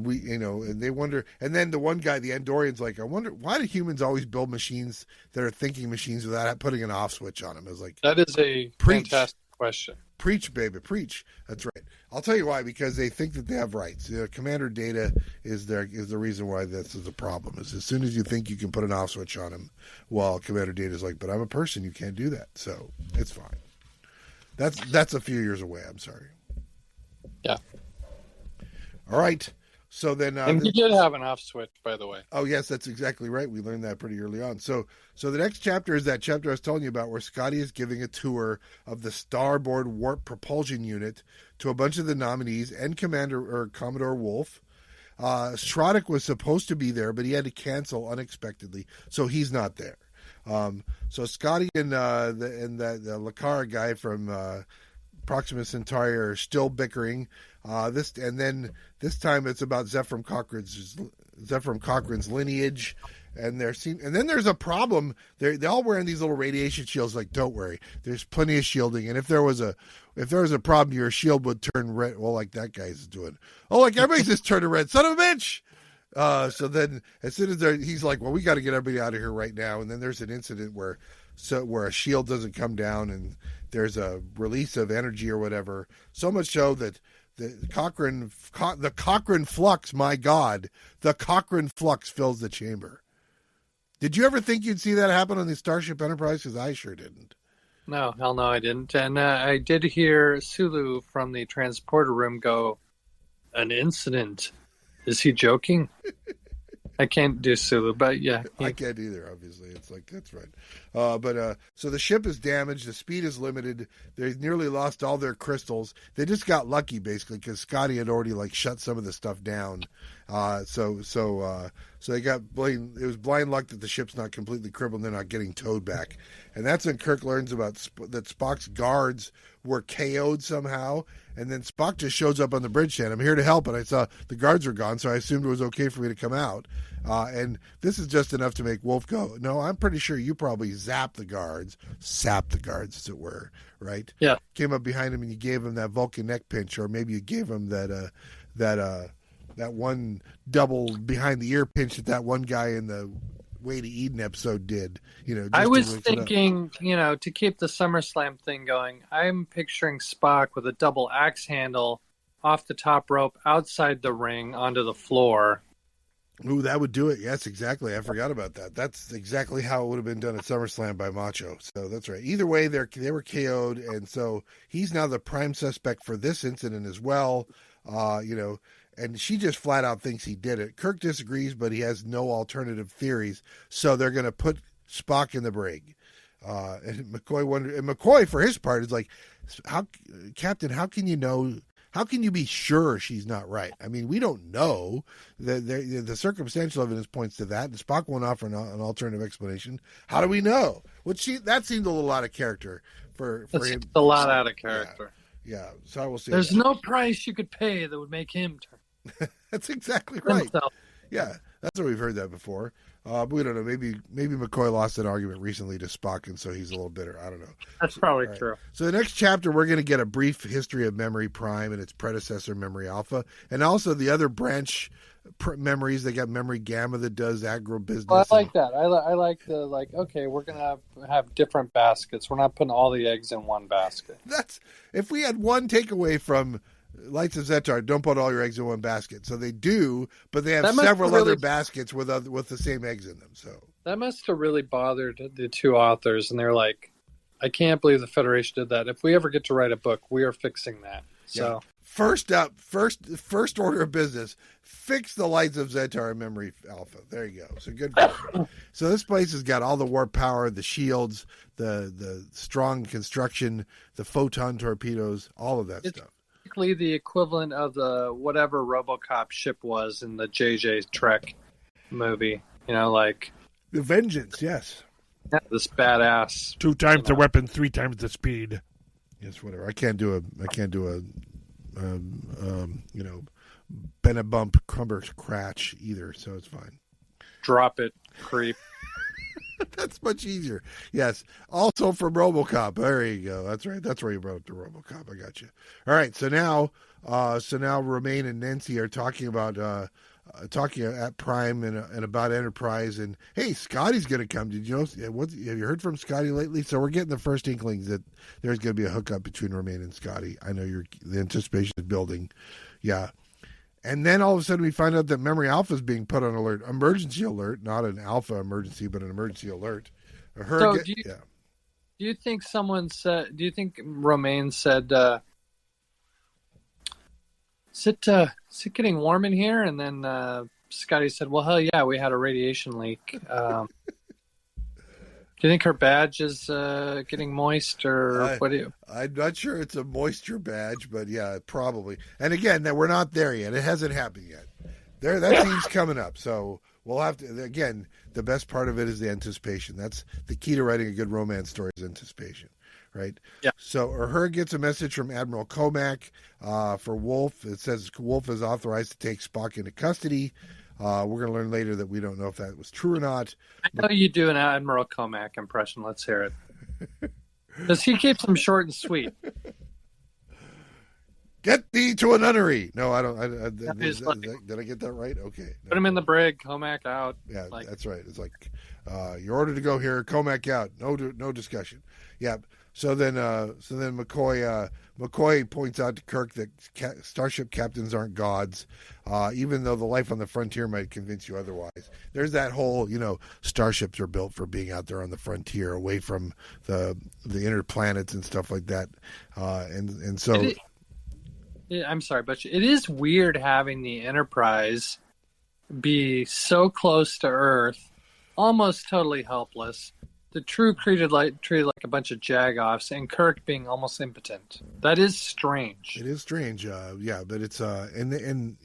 S1: we, and they wonder. And then the one guy, the Andorian's like, I wonder, why do humans always build machines that are thinking machines without putting an off switch on them? I was like,
S2: that is a fantastic question.
S1: Preach, baby, preach. That's right. I'll tell you why, because they think that they have rights. Commander Data is the reason why this is a problem. Is as soon as you think you can put an off switch on him, well, Commander Data is like, but I'm a person, you can't do that. So it's fine. That's a few years away. I'm sorry.
S2: Yeah.
S1: All right. So then,
S2: and he did have an off switch, by the way.
S1: Oh yes, that's exactly right. We learned that pretty early on. So the next chapter is that chapter I was telling you about, where Scotty is giving a tour of the Starboard Warp Propulsion Unit to a bunch of the nominees and Commodore Wolf. Shrodick was supposed to be there, but he had to cancel unexpectedly, so he's not there. So Scotty and the Lakara guy from Proxima Centauri are still bickering. This time it's about Zephram Cochrane's lineage, and then there's a problem. They're all wearing these little radiation shields. Like, don't worry, there's plenty of shielding, and if there was a problem, your shield would turn red. Well, like that guy's doing. Oh, like everybody's just turning red. Son of a bitch. So then, as soon as he's like, well, we got to get everybody out of here right now. And then there's an incident where a shield doesn't come down, and there's a release of energy or whatever. So much so that the Cochrane flux, my God, the Cochrane flux fills the chamber. Did you ever think you'd see that happen on the Starship Enterprise? Because I sure didn't.
S2: No, hell no, I didn't. And I did hear Sulu from the transporter room go, an incident. Is he joking? I can't do Sulu, but yeah.
S1: I can't either, obviously. It's like, that's right. So the ship is damaged. The speed is limited. They nearly lost all their crystals. They just got lucky, basically, because Scotty had already, shut some of the stuff down. So they got blind. It was blind luck that the ship's not completely crippled and they're not getting towed back. And that's when Kirk learns about that Spock's guards were KO'd somehow. And then Spock just shows up on the bridge saying, I'm here to help. And I saw the guards were gone, so I assumed it was okay for me to come out. And this is just enough to make Wolf go, no, I'm pretty sure you probably sap the guards, as it were, right?
S2: Yeah.
S1: Came up behind him and you gave him that Vulcan neck pinch, or maybe you gave him that one double behind the ear pinch that one guy in the Way to Eden episode did.
S2: I was thinking, to keep the SummerSlam thing going, I'm picturing Spock with a double axe handle off the top rope outside the ring onto the floor.
S1: Ooh, that would do it. Yes, exactly. I forgot about that. That's exactly how it would have been done at SummerSlam by Macho. So that's right. Either way, they were KO'd, and so he's now the prime suspect for this incident as well. And she just flat out thinks he did it. Kirk disagrees, but he has no alternative theories. So they're going to put Spock in the brig. And McCoy, for his part, is like, Captain, how can you know? How can you be sure she's not right? I mean, we don't know. The circumstantial evidence points to that, and Spock won't offer an alternative explanation. How do we know? That seemed a little out of character for him.
S2: A lot out of character.
S1: Yeah. So I will say
S2: there's no price you could pay that would make him turn.
S1: That's exactly right.
S2: Himself.
S1: Yeah, that's what we've heard that before. But we don't know. Maybe McCoy lost an argument recently to Spock, and so he's a little bitter. I don't know.
S2: That's probably true.
S1: So the next chapter, we're going to get a brief history of Memory Prime and its predecessor, Memory Alpha, and also the other branch memories. They got Memory Gamma that does agribusiness.
S2: Well, I like that. I like the okay, we're going to have different baskets. We're not putting all the eggs in one basket.
S1: If we had one takeaway from Lights of Zetar, don't put all your eggs in one basket. So they do, but they have several other baskets with the same eggs in them. So
S2: that must have really bothered the two authors, and they're like, I can't believe the Federation did that. If we ever get to write a book, we are fixing that. So
S1: first order of business, fix the Lights of Zetar and Memory Alpha. There you go. So good. So this place has got all the warp power, the shields, the strong construction, the photon torpedoes, all of that stuff.
S2: The equivalent of the whatever RoboCop ship was in the JJ Trek movie, like
S1: the Vengeance. Yes,
S2: this badass
S1: 2 times the weapon, 3 times the speed. Yes, whatever. I can't do a Benabump Crumber Cratch either, so it's fine.
S2: Drop it, creep.
S1: That's much easier. Yes. Also from RoboCop. There you go. That's right. That's where you brought up the RoboCop. I got you. All right. So now Romaine and Nancy are talking about at Prime and about Enterprise. And hey, Scotty's going to come. Did you know? Have you heard from Scotty lately? So we're getting the first inklings that there's going to be a hookup between Romaine and Scotty. I know the anticipation is building. Yeah. And then all of a sudden we find out that Memory Alpha is being put on alert. Emergency alert, not an alpha emergency, but an emergency alert.
S2: Do you think Romaine said, is it getting warm in here? And then Scotty said, well, hell yeah, we had a radiation leak. Do you think her badge is getting moist, or what do you?
S1: I'm not sure it's a moisture badge, but yeah, probably. And again, that we're not there yet. It hasn't happened yet. That scene's coming up, so we'll have to. Again, the best part of it is the anticipation. That's the key to writing a good romance story: is anticipation, right?
S2: Yeah.
S1: So, Uhura gets a message from Admiral Comac for Wolf. It says Wolf is authorized to take Spock into custody. We're going to learn later that we don't know if that was true or not.
S2: I know you do an Admiral Comac impression. Let's hear it. Because he keeps them short and sweet.
S1: Get thee to a nunnery. No, I don't. Did I get that right? Okay.
S2: Put him in the brig. Comac out.
S1: Yeah, that's right. It's like you're ordered to go here. Comac out. No discussion. Yeah. So then McCoy points out to Kirk that starship captains aren't gods, even though the life on the frontier might convince you otherwise. There's that whole, starships are built for being out there on the frontier, away from the inner planets and stuff like that, and so.
S2: I'm sorry, but it is weird having the Enterprise be so close to Earth, almost totally helpless. The crew treated like a bunch of jagoffs, and Kirk being almost impotent. That is strange.
S1: It is strange, but it's and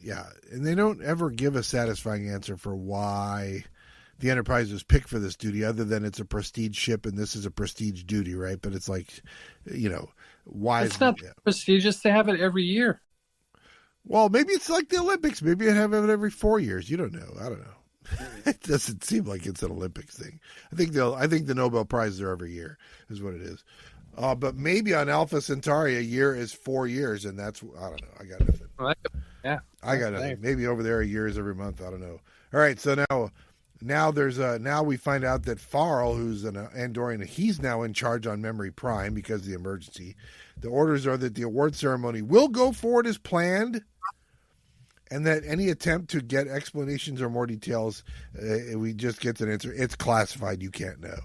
S1: they don't ever give a satisfying answer for why the Enterprise was picked for this duty, other than it's a prestige ship and this is a prestige duty, right? But it's like, why?
S2: It's not prestigious. They have it every year.
S1: Well, maybe it's like the Olympics. Maybe they have it every 4 years. You don't know. I don't know. It doesn't seem like it's an Olympics thing. I think the Nobel Prizes are every year, is what it is. But maybe on Alpha Centauri, a year is 4 years, and that's, I don't know. I got nothing.
S2: Yeah,
S1: I got nothing. Maybe over there a year is every month. I don't know. All right, so now we find out that Farrell, who's an Andorian, he's now in charge on Memory Prime because of the emergency. The orders are that the award ceremony will go forward as planned, and that any attempt to get explanations or more details, we just get an answer. It's classified. You can't know.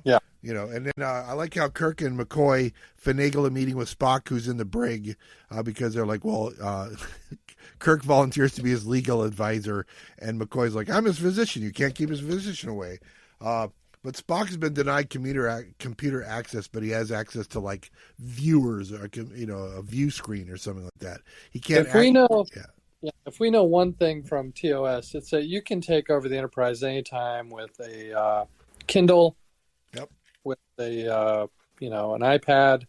S2: Yeah.
S1: And then I like how Kirk and McCoy finagle a meeting with Spock, who's in the brig, because they're like, well, Kirk volunteers to be his legal advisor, and McCoy's like, I'm his physician. You can't keep his physician away. But Spock has been denied computer access, but he has access to like viewers or a view screen or something like that. He can't.
S2: If we know one thing from TOS, it's that you can take over the Enterprise anytime with a Kindle.
S1: Yep.
S2: With a an iPad.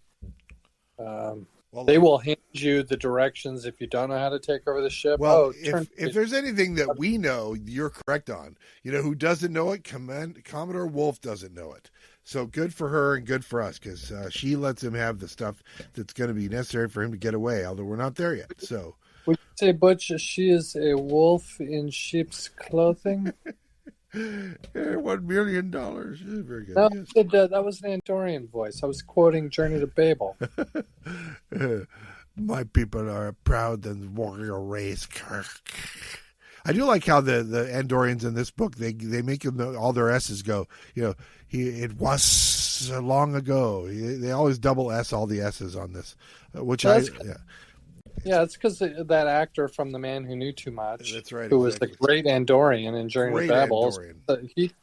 S2: They will hand you the directions if you don't know how to take over the ship.
S1: Well, if there's anything that we know, you're correct on. You know who doesn't know it? Commodore Wolf doesn't know it. So good for her and good for us because she lets him have the stuff that's going to be necessary for him to get away. Although we're not there yet. So
S2: would you say, Butch, she is a wolf in sheep's clothing?
S1: $1 million. Very good.
S2: No,
S1: yes.
S2: That was an Andorian voice. I was quoting Journey to Babel.
S1: My people are proud and warrior race. I do like how the Andorians in this book they make all their S's go. It was long ago. They always double S all the S's on this, which
S2: Yeah, it's because that actor from The Man Who Knew Too Much,
S1: that's right,
S2: who was the great Andorian in Journey to Babel,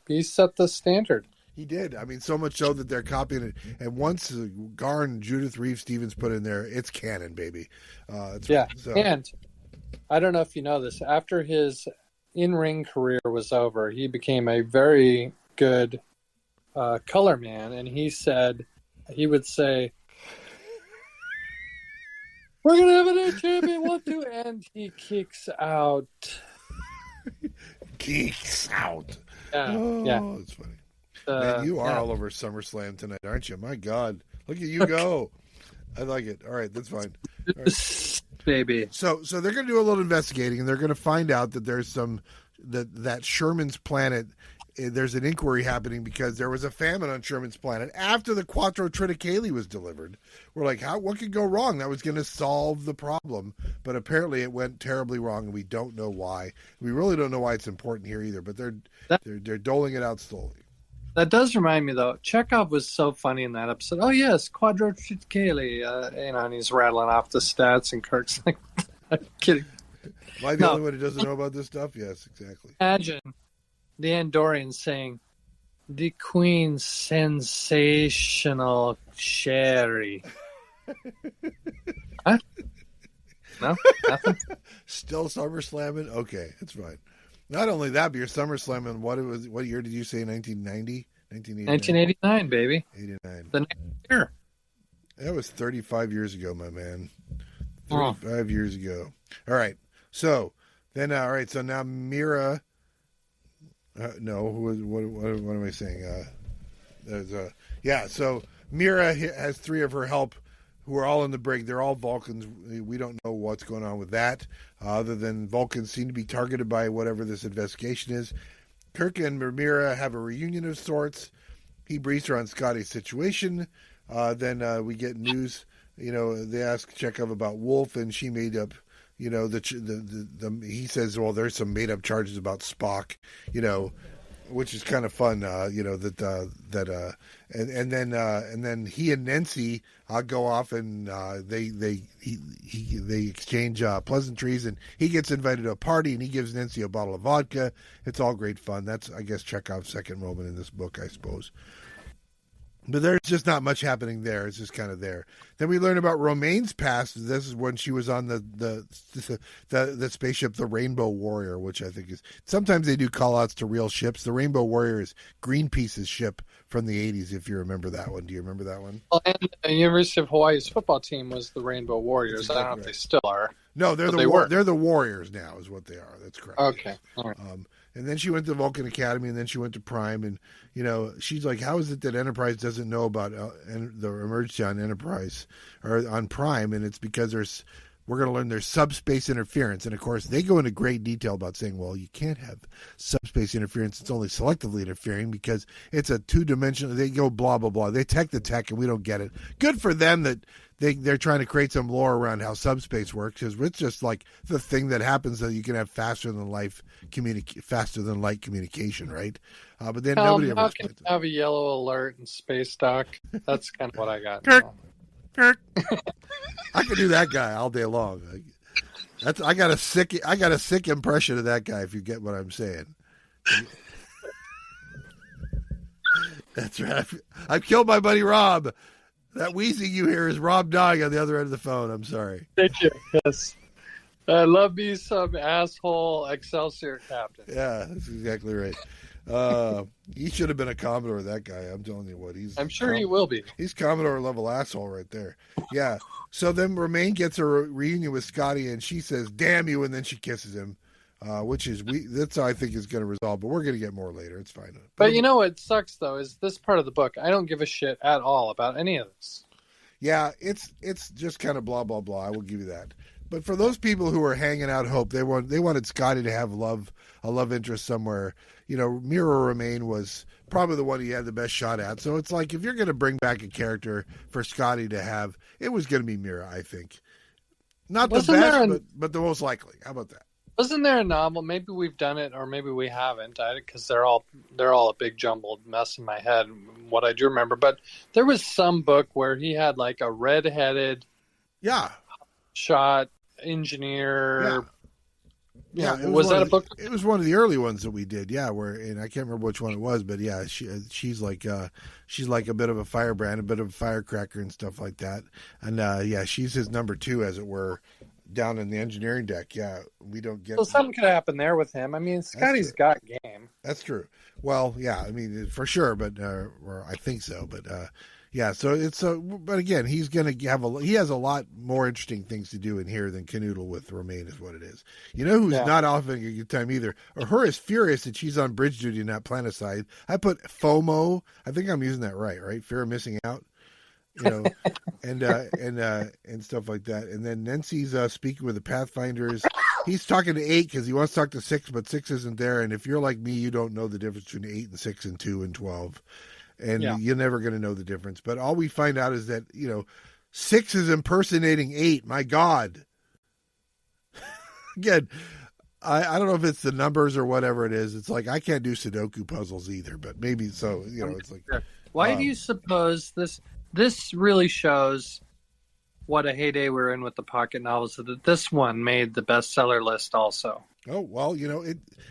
S2: he set the standard.
S1: He did. I mean, so much so that they're copying it. And once Gar and Judith Reeves-Stevens put in there, it's canon, baby.
S2: And I don't know if you know this. After his in-ring career was over, he became a very good color man, and he would say, "We're going to have a new champion, 1, 2," and he kicks out.
S1: Geeks out.
S2: Yeah.
S1: That's funny. Man, you are all over SummerSlam tonight, aren't you? My God. Look at you go. I like it. All right, that's fine. All right.
S2: Baby.
S1: So they're going to do a little investigating, and they're going to find out that there's that Sherman's planet, there's an inquiry happening because there was a famine on Sherman's planet after the Quattro Triticale was delivered. We're like, what could go wrong? That was going to solve the problem, but apparently it went terribly wrong, and we don't know why. We really don't know why it's important here either, but they're doling it out slowly.
S2: That does remind me, though. Chekhov was so funny in that episode. Oh, yes, Quattro Triticale. And he's rattling off the stats, and Kirk's like, I'm kidding.
S1: Am I the only one who doesn't know about this stuff? Yes, exactly.
S2: Imagine the Andorians saying, "The Queen's sensational sherry." Huh? No? Nothing?
S1: Still SummerSlamming? Okay, that's fine. Not only that, but you're SummerSlamming. What year did you say? 1990?
S2: 1989, baby.
S1: 89.
S2: The next year.
S1: That was 35 years ago, my man. 35 years ago. All right. So then, so now Mira. What am I saying? So Mira has 3 of her help who are all in the brig. They're all Vulcans. We don't know what's going on with that, other than Vulcans seem to be targeted by whatever this investigation is. Kirk and Mira have a reunion of sorts. He briefs her on Scotty's situation. Then we get news. They ask Chekhov about Wolf, and she made up. He says, well, there's some made up charges about Spock. Which is kind of fun. And then he and Nancy go off and they exchange pleasantries, and he gets invited to a party and he gives Nancy a bottle of vodka. It's all great fun. That's, I guess, Chekhov's second moment in this book, I suppose. But there's just not much happening there. It's just kind of there. Then we learn about Romaine's past. This is when she was on the spaceship, the Rainbow Warrior, which I think is... Sometimes they do call-outs to real ships. The Rainbow Warrior is Greenpeace's ship from the 80s, if you remember that one. Do you remember that one?
S2: Well, and the University of Hawaii's football team was the Rainbow Warriors. Exactly. I don't know if they still are.
S1: No, they're the Warriors now is what they are. That's correct.
S2: Okay. All right.
S1: And then she went to Vulcan Academy, and then she went to Prime, and she's like, how is it that Enterprise doesn't know about the emergency on Enterprise or on Prime? And it's because we're going to learn there's subspace interference, and of course they go into great detail about saying, well, you can't have subspace interference; it's only selectively interfering because it's a 2-dimensional. They go blah blah blah. They tech the tech, and we don't get it. Good for them that they're trying to create some lore around how subspace works, because it's just like the thing that happens that you can have faster than light communication, right? But then nobody ever
S2: can have a yellow alert in space dock. That's kind of what I got.
S1: Kirk. I could do that guy all day long. I got a sick impression of that guy. If you get what I'm saying. That's right. I've killed my buddy Rob. That wheezing you hear is Rob dying on the other end of the phone. I'm sorry.
S2: Thank you. Yes. I love me some asshole Excelsior captain.
S1: Yeah, that's exactly right. He should have been a Commodore, that guy. I'm telling you what.
S2: I'm sure he will be.
S1: He's Commodore level asshole right there. Yeah. So then Romaine gets a reunion with Scotty, and she says, "Damn you," and then she kisses him, that's how I think is going to resolve. But we're going to get more later. It's fine.
S2: But you know what sucks, though, is this part of the book. I don't give a shit at all about any of this.
S1: Yeah, it's just kind of blah, blah, blah. I will give you that. But for those people who are hanging out hope, they wanted Scotty to have a love interest somewhere. You know, Mira Romaine was probably the one he had the best shot at. So it's like, if you're going to bring back a character for Scotty to have, it was going to be Mira, I think. Not the best, but the most likely. How about that?
S2: Wasn't there a novel? Maybe we've done it, or maybe we haven't, because they're all a big jumbled mess in my head. What I do remember, but there was some book where he had like a redheaded, shot engineer.
S1: Yeah,
S2: was that a book?
S1: It was one of the early ones that we did. Yeah, and I can't remember which one it was, but yeah, she's like a bit of a firebrand, a bit of a firecracker, and stuff like that. And she's his number 2, as it were, down in the engineering deck. Yeah, we don't get.
S2: So something could happen there with him. I mean, Scotty's got game.
S1: That's true. Well, yeah, I mean, for sure, but or I think so, but. Yeah, so but again, he has a lot more interesting things to do in here than canoodle with Romaine, is what it is. You know who's not having a good time either? Or her is furious that she's on bridge duty and not planetside. I put FOMO. I think I'm using that right? Fear of missing out. You know, and stuff like that. And then Nancy's speaking with the Pathfinders. He's talking to 8 because he wants to talk to 6, but 6 isn't there. And if you're like me, you don't know the difference between 8 and 6 and 2 and 12. And you're never going to know the difference. But all we find out is that, 6 is impersonating 8. My God. Again, I don't know if it's the numbers or whatever it is. It's like, I can't do Sudoku puzzles either, but maybe so. It's like.
S2: Why do you suppose this really shows what a heyday we're in with the pocket novels, that this one made the bestseller list also?
S1: Oh, well,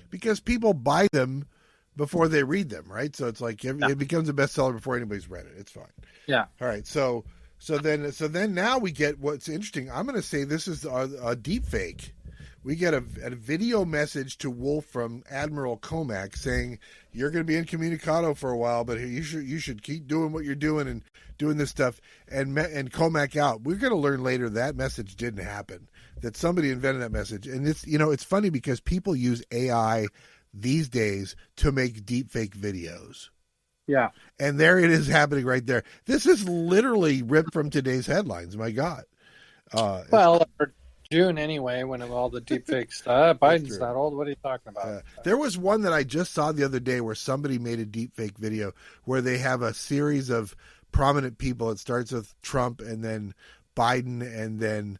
S1: because people buy them before they read them, right? So it's like it becomes a bestseller before anybody's read it. It's fine.
S2: Yeah.
S1: All right. So then now we get what's interesting. I'm going to say this is a deep fake. We get a video message to Wolf from Admiral Comac saying, "You're going to be incommunicado for a while, but you should keep doing what you're doing and doing this stuff." And Comac out. We're going to learn later that message didn't happen. That somebody invented that message, and it's funny because people use AI these days to make deep fake videos.
S2: Yeah.
S1: And there it is happening right there. This is literally ripped from today's headlines. My God.
S2: Well, for June anyway, when all the deep fake stuff. Biden's not old. What are you talking about?
S1: There was one that I just saw the other day where somebody made a deep fake video where they have a series of prominent people. It starts with Trump and then Biden and then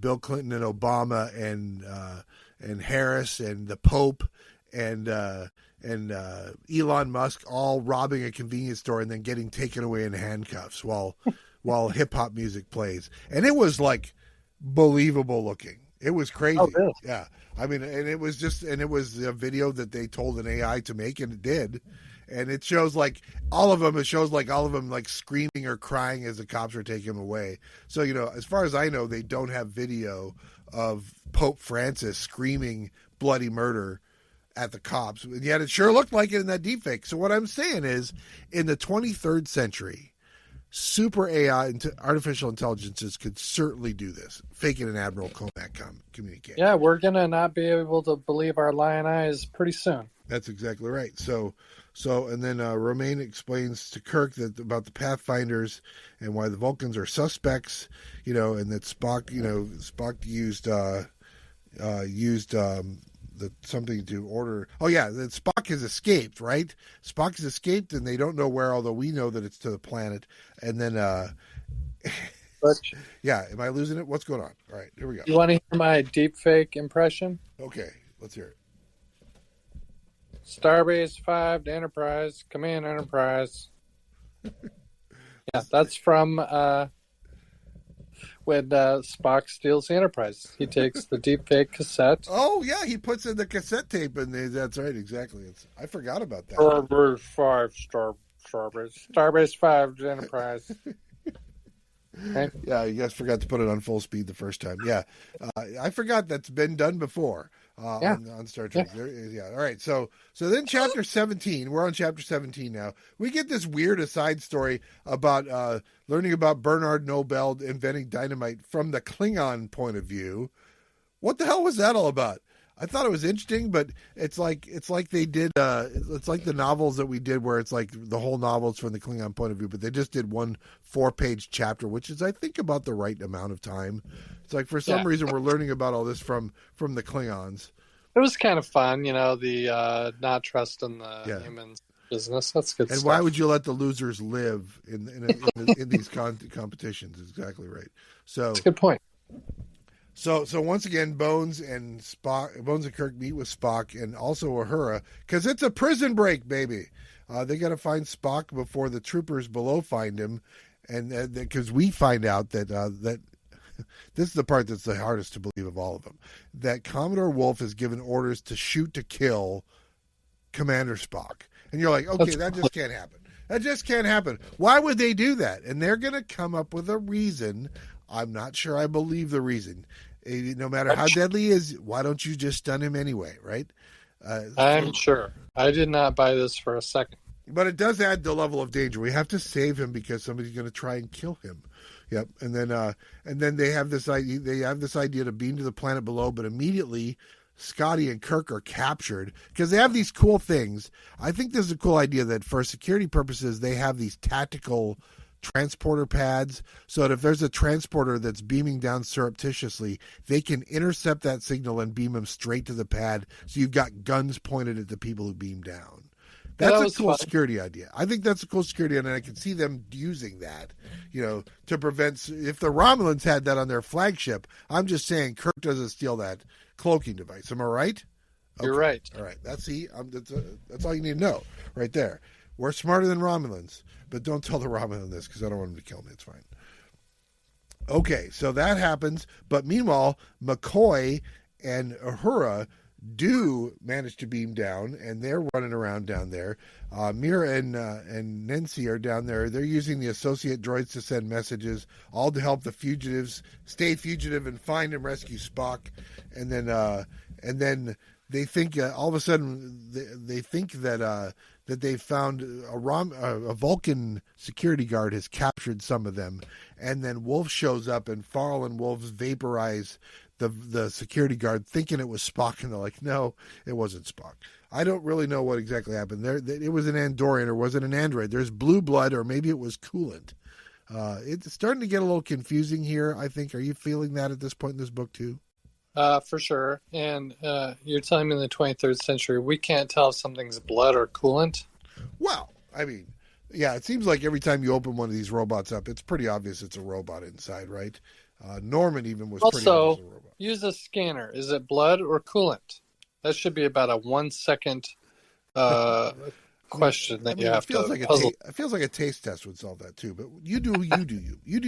S1: Bill Clinton and Obama and Harris and the Pope and Elon Musk all robbing a convenience store and then getting taken away in handcuffs while hip hop music plays. And it was like believable looking. It was crazy.
S2: Oh, really?
S1: Yeah. I mean, and it was a video that they told an AI to make, and it did. And it shows like all of them like screaming or crying as the cops are taking them away. So, as far as I know, they don't have video of Pope Francis screaming bloody murder at the cops, and yet it sure looked like it in that deepfake. So what I'm saying is, in the 23rd century, super AI, artificial intelligences could certainly do this, faking an Admiral Comac communique.
S2: Yeah, we're gonna not be able to believe our lying eyes pretty soon.
S1: That's exactly right. So, and then Romaine explains to Kirk about the Pathfinders and why the Vulcans are suspects, and that Spock used something to order. Oh yeah, that Spock has escaped, right? Spock has escaped, and they don't know where. Although we know that it's to the planet. And then, yeah, am I losing it? What's going on? All right, here we go.
S2: You want to hear my deep fake impression?
S1: Okay, let's hear it.
S2: Starbase 5 to Enterprise. Come in, Enterprise. Yeah, that's from when Spock steals the Enterprise. He takes the deep fake cassette.
S1: Oh, yeah, he puts in the cassette tape, and that's right, exactly. I forgot about that.
S2: Starbase 5, Starbase 5 Enterprise. Okay.
S1: Yeah, you guys forgot to put it on full speed the first time. Yeah, I forgot that's been done before on Star Trek.
S2: Yeah.
S1: Yeah. All right. So then chapter 17. We're on chapter 17 now. We get this weird aside story about learning about Bernard Nobel inventing dynamite from the Klingon point of view. What the hell was that all about? I thought it was interesting, but it's like they did. It's like the novels that we did, where it's like the whole novel's from the Klingon point of view, but they just did one 4-page chapter, which is, I think, about the right amount of time. It's like for some reason we're learning about all this from the Klingons.
S2: It was kind of fun, the not trusting the humans business. That's good.
S1: And
S2: stuff.
S1: why would you let the losers live in these competitions? Exactly right. So
S2: that's a good point.
S1: So once again, Bones and Kirk meet with Spock and also Uhura, because it's a prison break, baby. They got to find Spock before the troopers below find him, and because we find out that this is the part that's the hardest to believe of all of them, that Commodore Wolf has given orders to shoot to kill Commander Spock, and you're like, okay, that just can't happen. That just can't happen. Why would they do that? And they're going to come up with a reason. I'm not sure I believe the reason. No matter how deadly he is, why don't you just stun him anyway, right?
S2: I'm sure. I did not buy this for a second.
S1: But it does add the level of danger. We have to save him because somebody's going to try and kill him. Yep. And then they have this idea. They have this idea to beam to the planet below, but immediately Scotty and Kirk are captured because they have these cool things. I think this is a cool idea that for security purposes, they have these tactical transporter pads so that if there's a transporter that's beaming down surreptitiously, they can intercept that signal and beam them straight to the pad. So you've got guns pointed at the people who beam down. That's a cool security idea. I think that's a cool security idea, and I can see them using that, to prevent. If the Romulans had that on their flagship, I'm just saying Kirk doesn't steal that cloaking device. Am I right?
S2: Okay. You're right.
S1: All right. That's all you need to know right there. We're smarter than Romulans, but don't tell the Romulan this because I don't want him to kill me. It's fine. Okay, so that happens. But meanwhile, McCoy and Uhura do manage to beam down, and they're running around down there. Mira and Nancy are down there. They're using the associate droids to send messages, all to help the fugitives stay fugitive and find and rescue Spock. And then they think all of a sudden they think that they found a Vulcan security guard has captured some of them, and then Wolf shows up, and Farrell and Wolf vaporize the security guard, thinking it was Spock, and they're like, no, it wasn't Spock. I don't really know what exactly happened there. It was an Andorian, or was it an android? There's blue blood, or maybe it was coolant. It's starting to get a little confusing here, I think. Are you feeling that at this point in this book too?
S2: For sure. And you're telling me in the 23rd century we can't tell if something's blood or coolant?
S1: Well, I mean, yeah, it seems like every time you open one of these robots up, it's pretty obvious it's a robot inside, right? Norman even was pretty obvious a robot.
S2: Use a scanner. Is it blood or coolant? That should be about a 1 second question that you have to puzzle.
S1: It feels like a taste test would solve that too, but you do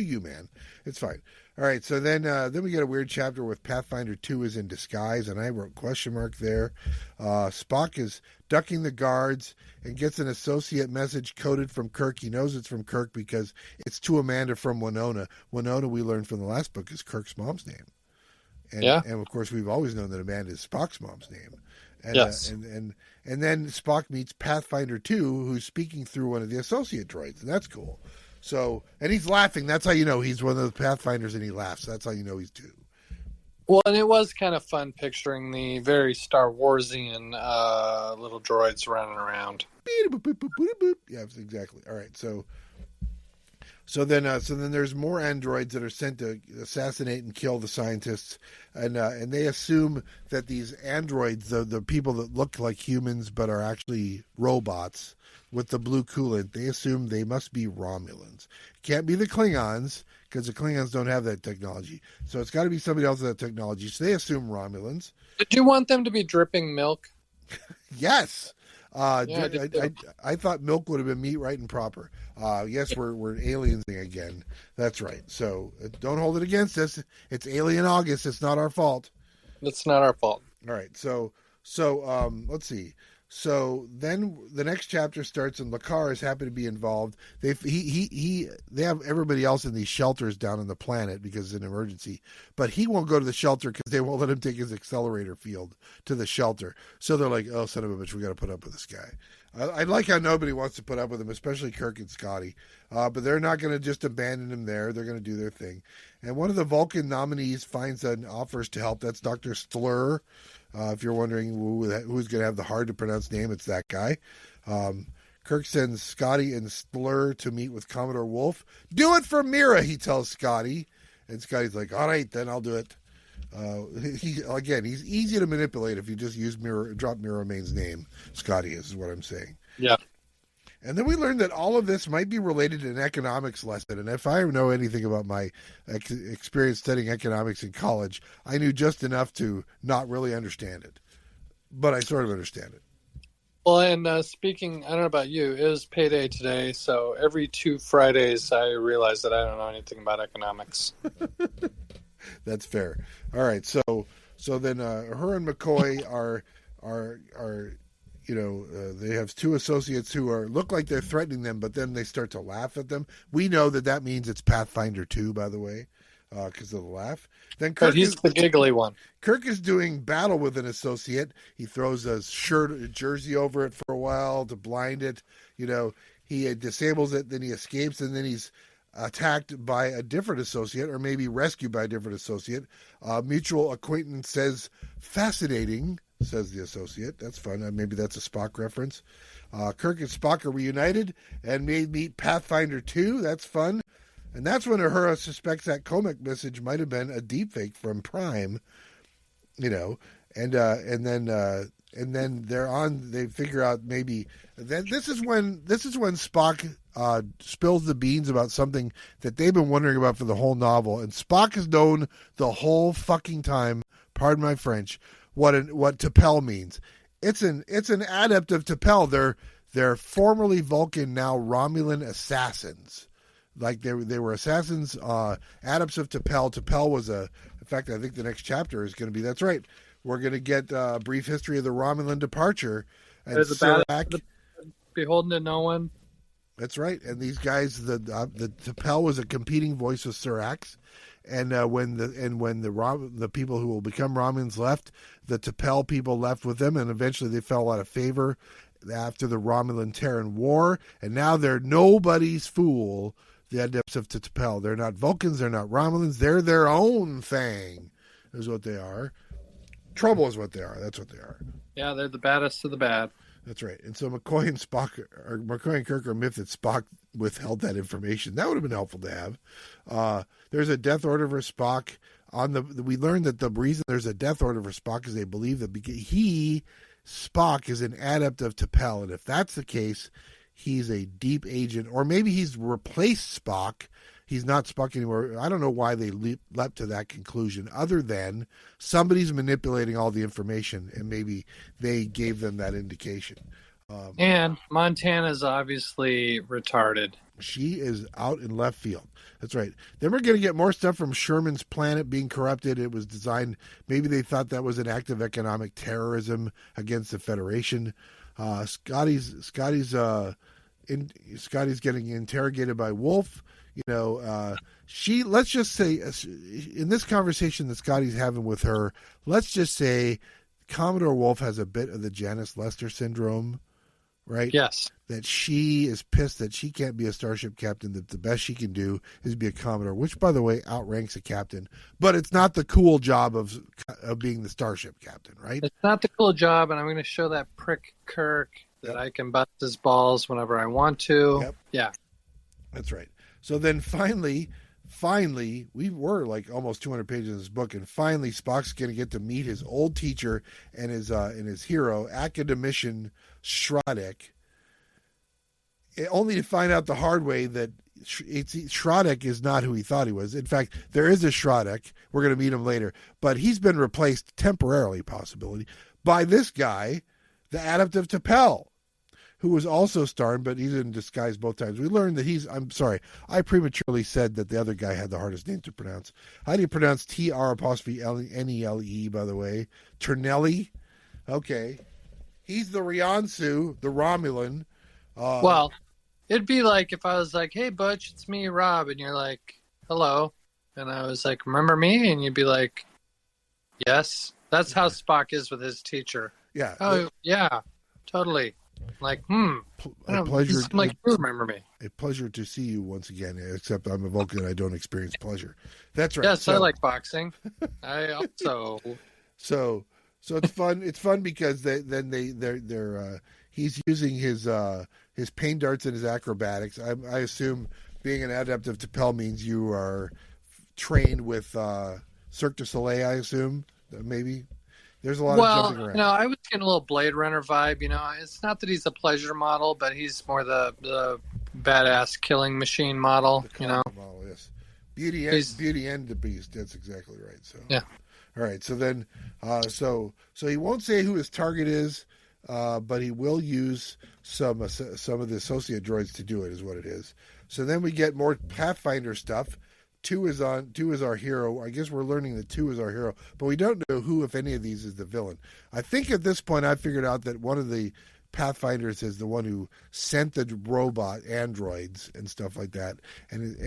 S1: you, man. It's fine. All right, so then we get a weird chapter with Pathfinder 2 is in disguise, and I wrote question mark there. Spock is ducking the guards and gets an associate message coded from Kirk. He knows it's from Kirk because it's to Amanda from Winona. Winona, we learned from the last book, is Kirk's mom's name. And of course, we've always known that Amanda is Spock's mom's name. And,
S2: yes.
S1: And then Spock meets Pathfinder 2, who's speaking through one of the associate droids, and that's cool. So, and he's laughing. That's how you know he's one of the Pathfinders, and he laughs. That's how you know he's 2.
S2: Well, and it was kind of fun picturing the very Star Warsian little droids running around.
S1: Yeah, exactly. All right, so then there's more androids that are sent to assassinate and kill the scientists, and they assume that these androids, the people that look like humans but are actually robots with the blue coolant, they assume they must be Romulans. Can't be the Klingons because the Klingons don't have that technology. So it's got to be somebody else with that technology. So they assume Romulans.
S2: Did you want them to be dripping milk?
S1: Yes.
S2: Yeah,
S1: I thought milk would have been meat, right and proper. Yes, we're aliens again. That's right. So don't hold it against us. It's Alien August. It's not our fault.
S2: It's not our fault.
S1: All right. So let's see. So then the next chapter starts, and Lakar is happy to be involved. They have everybody else in these shelters down on the planet because it's an emergency, but he won't go to the shelter because they won't let him take his accelerator field to the shelter. So they're like, "Oh, son of a bitch, we got to put up with this guy." I like how nobody wants to put up with him, especially Kirk and Scotty. But they're not going to just abandon him there. They're going to do their thing. And one of the Vulcan nominees finds and offers to help. That's Dr. Slur. If you're wondering who's going to have the hard-to-pronounce name, it's that guy. Kirk sends Scotty and Slur to meet with Commodore Wolf. "Do it for Mira," he tells Scotty. And Scotty's like, "All right, then I'll do it." He's easy to manipulate if you just drop Mira Main's name. Scotty is what I'm saying.
S2: Yeah.
S1: And then we learned that all of this might be related to an economics lesson. And if I know anything about my experience studying economics in college, I knew just enough to not really understand it. But I sort of understand it.
S2: Well, and speaking, I don't know about you, it was payday today. So every 2 Fridays, I realize that I don't know anything about economics.
S1: That's fair. All right. So then her and McCoy are they have 2 associates who look like they're threatening them, but then they start to laugh at them. We know that means it's Pathfinder 2, by the way, because of the laugh. Then Kirk
S2: he's the giggly one.
S1: Kirk is doing battle with an associate. He throws a jersey over it for a while to blind it. He disables it, then he escapes, and then he's attacked by a different associate, or maybe rescued by a different associate. Mutual acquaintance says, "Fascinating," says the associate. That's fun. Maybe that's a Spock reference. Kirk and Spock are reunited and may meet Pathfinder 2. That's fun. And that's when Uhura suspects that Comic message might have been a deepfake from Prime, and then they're on. They figure out maybe then this is when Spock spills the beans about something that they've been wondering about for the whole novel, and Spock has known the whole fucking time. Pardon my French. What T'Pel means. It's an adept of T'Pel. They're formerly Vulcan, now Romulan assassins. Like they were assassins, adepts of T'Pel. T'Pel was in fact, I think the next chapter is going to be, that's right. We're going to get a brief history of the Romulan departure. And
S2: Serac, beholden to no one.
S1: That's right. And these guys, the T'Pel was a competing voice with Serac. And when the people who will become Romulans left, the T'Pel people left with them, and eventually they fell out of favor after the Romulan-Terran War. And now they're nobody's fool, the adepts of T'Pel. They're not Vulcans, they're not Romulans, they're their own thing, is what they are. Trouble is what they are. That's what they are.
S2: Yeah, they're the baddest of the bad.
S1: That's right. And so McCoy and Kirk are miffed that Spock withheld that information. That would have been helpful to have. There's a death order for Spock. We learned that the reason there's a death order for Spock is they believe that Spock is an adept of T'Pel, and if that's the case, he's a deep agent, or maybe he's replaced Spock. He's not Spock anymore. I don't know why they leapt to that conclusion, other than somebody's manipulating all the information, and maybe they gave them that indication.
S2: And Montana's obviously retarded.
S1: She is out in left field. That's right. Then we're going to get more stuff from Sherman's planet being corrupted. It was designed, maybe they thought that was an act of economic terrorism against the Federation. Scotty's getting interrogated by Wolf. Let's just say, in this conversation that Scotty's having with her, let's just say Commodore Wolf has a bit of the Janice Lester syndrome, right?
S2: Yes.
S1: That she is pissed that she can't be a starship captain, that the best she can do is be a Commodore, which, by the way, outranks a captain. But it's not the cool job of being the starship captain, right?
S2: It's not the cool job, and I'm going to show that prick Kirk that I can bust his balls whenever I want to.
S1: Yep.
S2: Yeah.
S1: That's right. So then finally, we were like almost 200 pages in this book, and finally Spock's going to get to meet his old teacher and his hero, academician Shradek, only to find out the hard way that Shradek is not who he thought he was. In fact, there is a Shradek. We're going to meet him later, but he's been replaced temporarily, possibility, by this guy, the adept of T'Pel, who was also Starn, but he's in disguise both times. We learned that I'm sorry, I prematurely said that the other guy had the hardest name to pronounce. How do you pronounce TR apostrophe Nele, by the way? Ternelli? Okay. He's the Riansu, the Romulan.
S2: Well, it'd be like if I was like, "Hey, Butch, it's me, Rob," and you're like, "Hello," and I was like, "Remember me?" and you'd be like, "Yes." That's how Spock is with his teacher.
S1: Yeah.
S2: Oh, yeah, totally. Like,
S1: A pleasure.
S2: Like, you remember me.
S1: A pleasure to see you once again. Except I'm a Vulcan, and I don't experience pleasure. That's right.
S2: Yes, I like boxing. I also.
S1: So it's fun. It's fun because he's using his pain darts and his acrobatics. I assume being an adept of T'Pel means you are trained with Cirque du Soleil. I assume maybe. There's a lot of jumping around.
S2: No, I was getting a little Blade Runner vibe. It's not that he's a pleasure model, but he's more the badass killing machine model.
S1: Model, yes. Beauty and the Beast. That's exactly right. So
S2: yeah.
S1: All right. So then, so he won't say who his target is, but he will use some of the associate droids to do it. Is what it is. So then we get more Pathfinder stuff. 2 is our hero. I guess we're learning that 2 is our hero, but we don't know who, if any of these, is the villain. I think at this point I figured out that one of the Pathfinders is the one who sent the robot androids and stuff like that,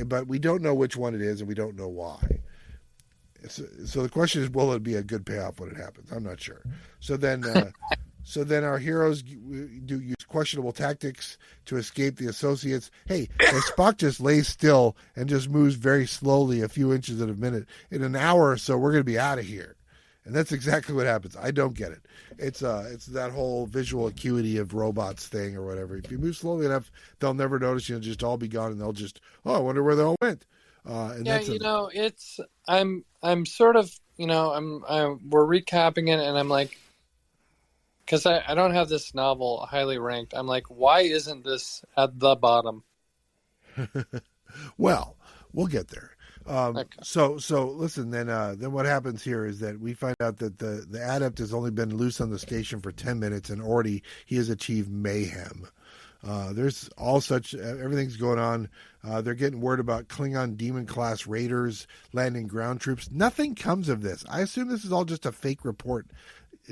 S1: but we don't know which one it is, and we don't know why. So the question is, will it be a good payoff when it happens? I'm not sure. So then our heroes do use questionable tactics to escape the associates. Hey, Spock just lays still and just moves very slowly, a few inches at a minute. In an hour or so, we're going to be out of here. And that's exactly what happens. I don't get it. It's that whole visual acuity of robots thing or whatever. If you move slowly enough, they'll never notice you and just all be gone, and they'll just, I wonder where they all went.
S2: I'm sort of, we're recapping it, and I'm like, because I don't have this novel highly ranked. I'm like, why isn't this at the bottom?
S1: Well, we'll get there.
S2: Okay.
S1: So listen. Then what happens here is that we find out that the adept has only been loose on the station for 10 minutes, and already he has achieved mayhem. There's everything's going on. They're getting word about Klingon demon class raiders landing ground troops. Nothing comes of this. I assume this is all just a fake report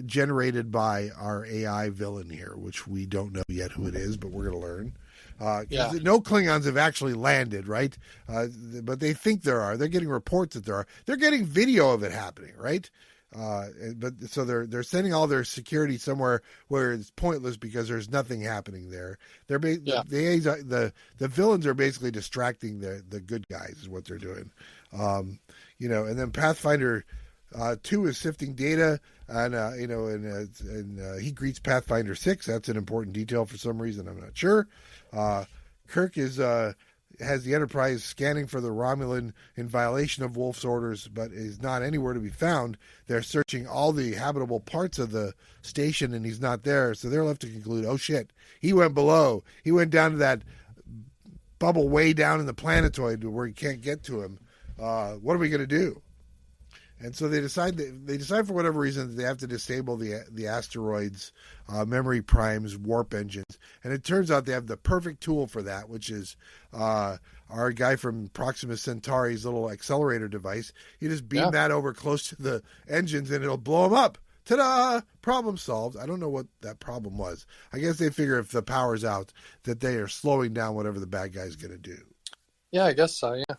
S1: generated by our AI villain here, which we don't know yet who it is, but we're going to learn. No Klingons have actually landed, right? But they think there are. They're getting reports that there are. They're getting video of it happening, right? But so they're sending all their security somewhere where it's pointless because there's nothing happening there. The villains are basically distracting the good guys is what they're doing. And then Pathfinder 2 is sifting data, and he greets Pathfinder 6. That's an important detail for some reason. I'm not sure. Kirk has the Enterprise scanning for the Romulan in violation of Wolf's orders, but is not anywhere to be found. They're searching all the habitable parts of the station, and he's not there. So they're left to conclude, oh shit, he went below. He went down to that bubble way down in the planetoid where you can't get to him. What are we going to do? And so they decide for whatever reason that they have to disable the asteroid's memory primes, warp engines. And it turns out they have the perfect tool for that, which is our guy from Proxima Centauri's little accelerator device. You just beam that over close to the engines and it'll blow them up. Ta-da! Problem solved. I don't know what that problem was. I guess they figure if the power's out that they are slowing down whatever the bad guy's going to do.
S2: Yeah, I guess so, yeah.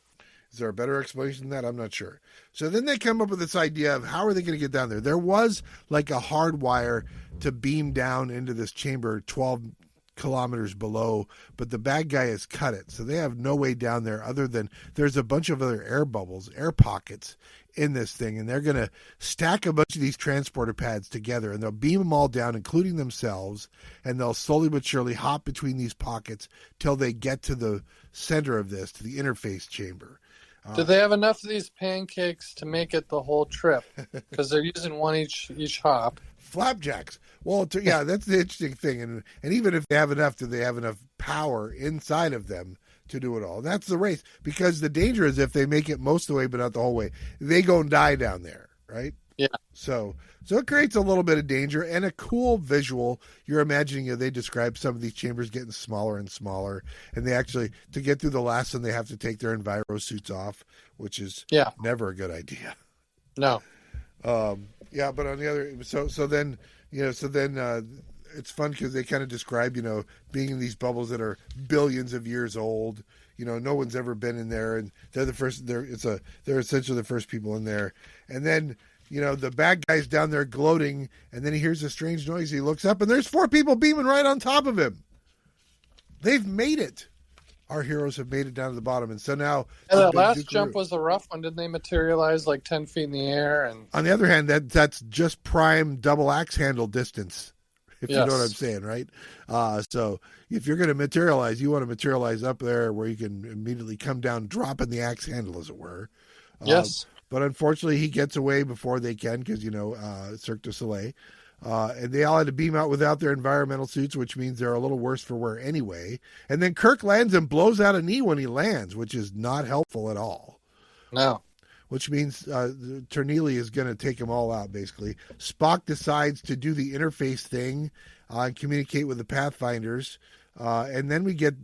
S1: Is there a better explanation than that? I'm not sure. So then they come up with this idea of how are they going to get down there? There was like a hard wire to beam down into this chamber 12 kilometers below, but the bad guy has cut it. So they have no way down there other than there's a bunch of other air bubbles, air pockets in this thing, and they're going to stack a bunch of these transporter pads together, and they'll beam them all down, including themselves, and they'll slowly but surely hop between these pockets till they get to the center of this, to the interface chamber.
S2: Do they have enough of these pancakes to make it the whole trip? Because they're using one each hop.
S1: Flapjacks. Well, that's the interesting thing. And even if they have enough, do they have enough power inside of them to do it all? And that's the race. Because the danger is if they make it most of the way, but not the whole way, they go and die down there, right?
S2: Yeah.
S1: So it creates a little bit of danger and a cool visual. You're imagining they describe some of these chambers getting smaller and smaller, and they actually, to get through the last one, they have to take their enviro suits off, which is never a good idea.
S2: No.
S1: But on the other, so then it's fun because they kind of describe, being in these bubbles that are billions of years old. No one's ever been in there, and they're the first. They're essentially the first people in there. And then, the bad guy's down there gloating, and then he hears a strange noise. He looks up, and there's 4 people beaming right on top of him. They've made it. Our heroes have made it down to the bottom, and so now.
S2: And that last jump was a rough one. Didn't they materialize like 10 feet in the air? And
S1: on the other hand, that's just prime double axe handle distance. If you know what I'm saying, right? So if you're going to materialize, you want to materialize up there where you can immediately come down, dropping the axe handle, as it were.
S2: Yes.
S1: But unfortunately, he gets away before they can because, Cirque du Soleil. And they all had to beam out without their environmental suits, which means they're a little worse for wear anyway. And then Kirk lands and blows out a knee when he lands, which is not helpful at all.
S2: No.
S1: Which means Ternili is going to take them all out, basically. Spock decides to do the interface thing and communicate with the Pathfinders. And then we get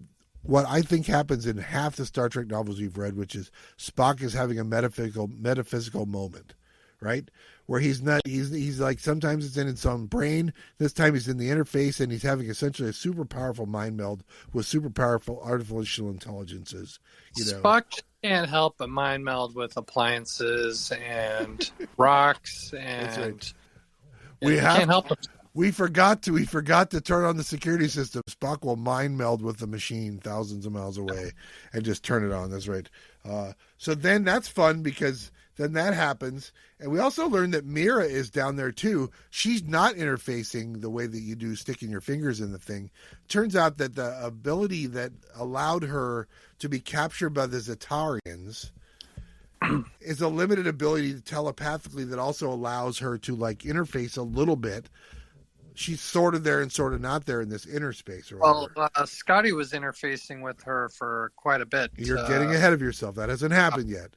S1: what I think happens in half the Star Trek novels we've read, which is Spock is having a metaphysical moment, right? Where he's like, sometimes it's in some brain. This time he's in the interface, and he's having essentially a super powerful mind meld with super powerful artificial intelligences.
S2: Spock can't help but mind meld with appliances and rocks, and can't help it.
S1: We forgot to turn on the security system. Spock will mind meld with the machine thousands of miles away and just turn it on. That's right. So then that's fun because then that happens. And we also learned that Mira is down there too. She's not interfacing the way that you do, sticking your fingers in the thing. Turns out that the ability that allowed her to be captured by the Zetarians is a limited ability to telepathically that also allows her to interface a little bit. She's sort of there and sort of not there in this inner space.
S2: Well, Scotty was interfacing with her for quite a bit.
S1: You're getting ahead of yourself. That hasn't happened yet.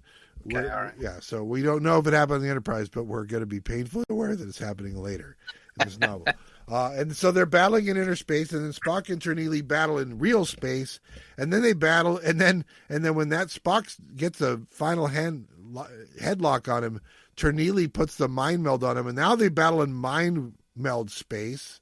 S2: Okay, all right.
S1: Yeah, so we don't know if it happened on the Enterprise, but we're going to be painfully aware that it's happening later in this novel. And so they're battling in inner space, and then Spock and Ternili battle in real space, and then they battle, and then when that Spock gets a final headlock on him, Ternili puts the mind meld on him, and now they battle in mind meld space,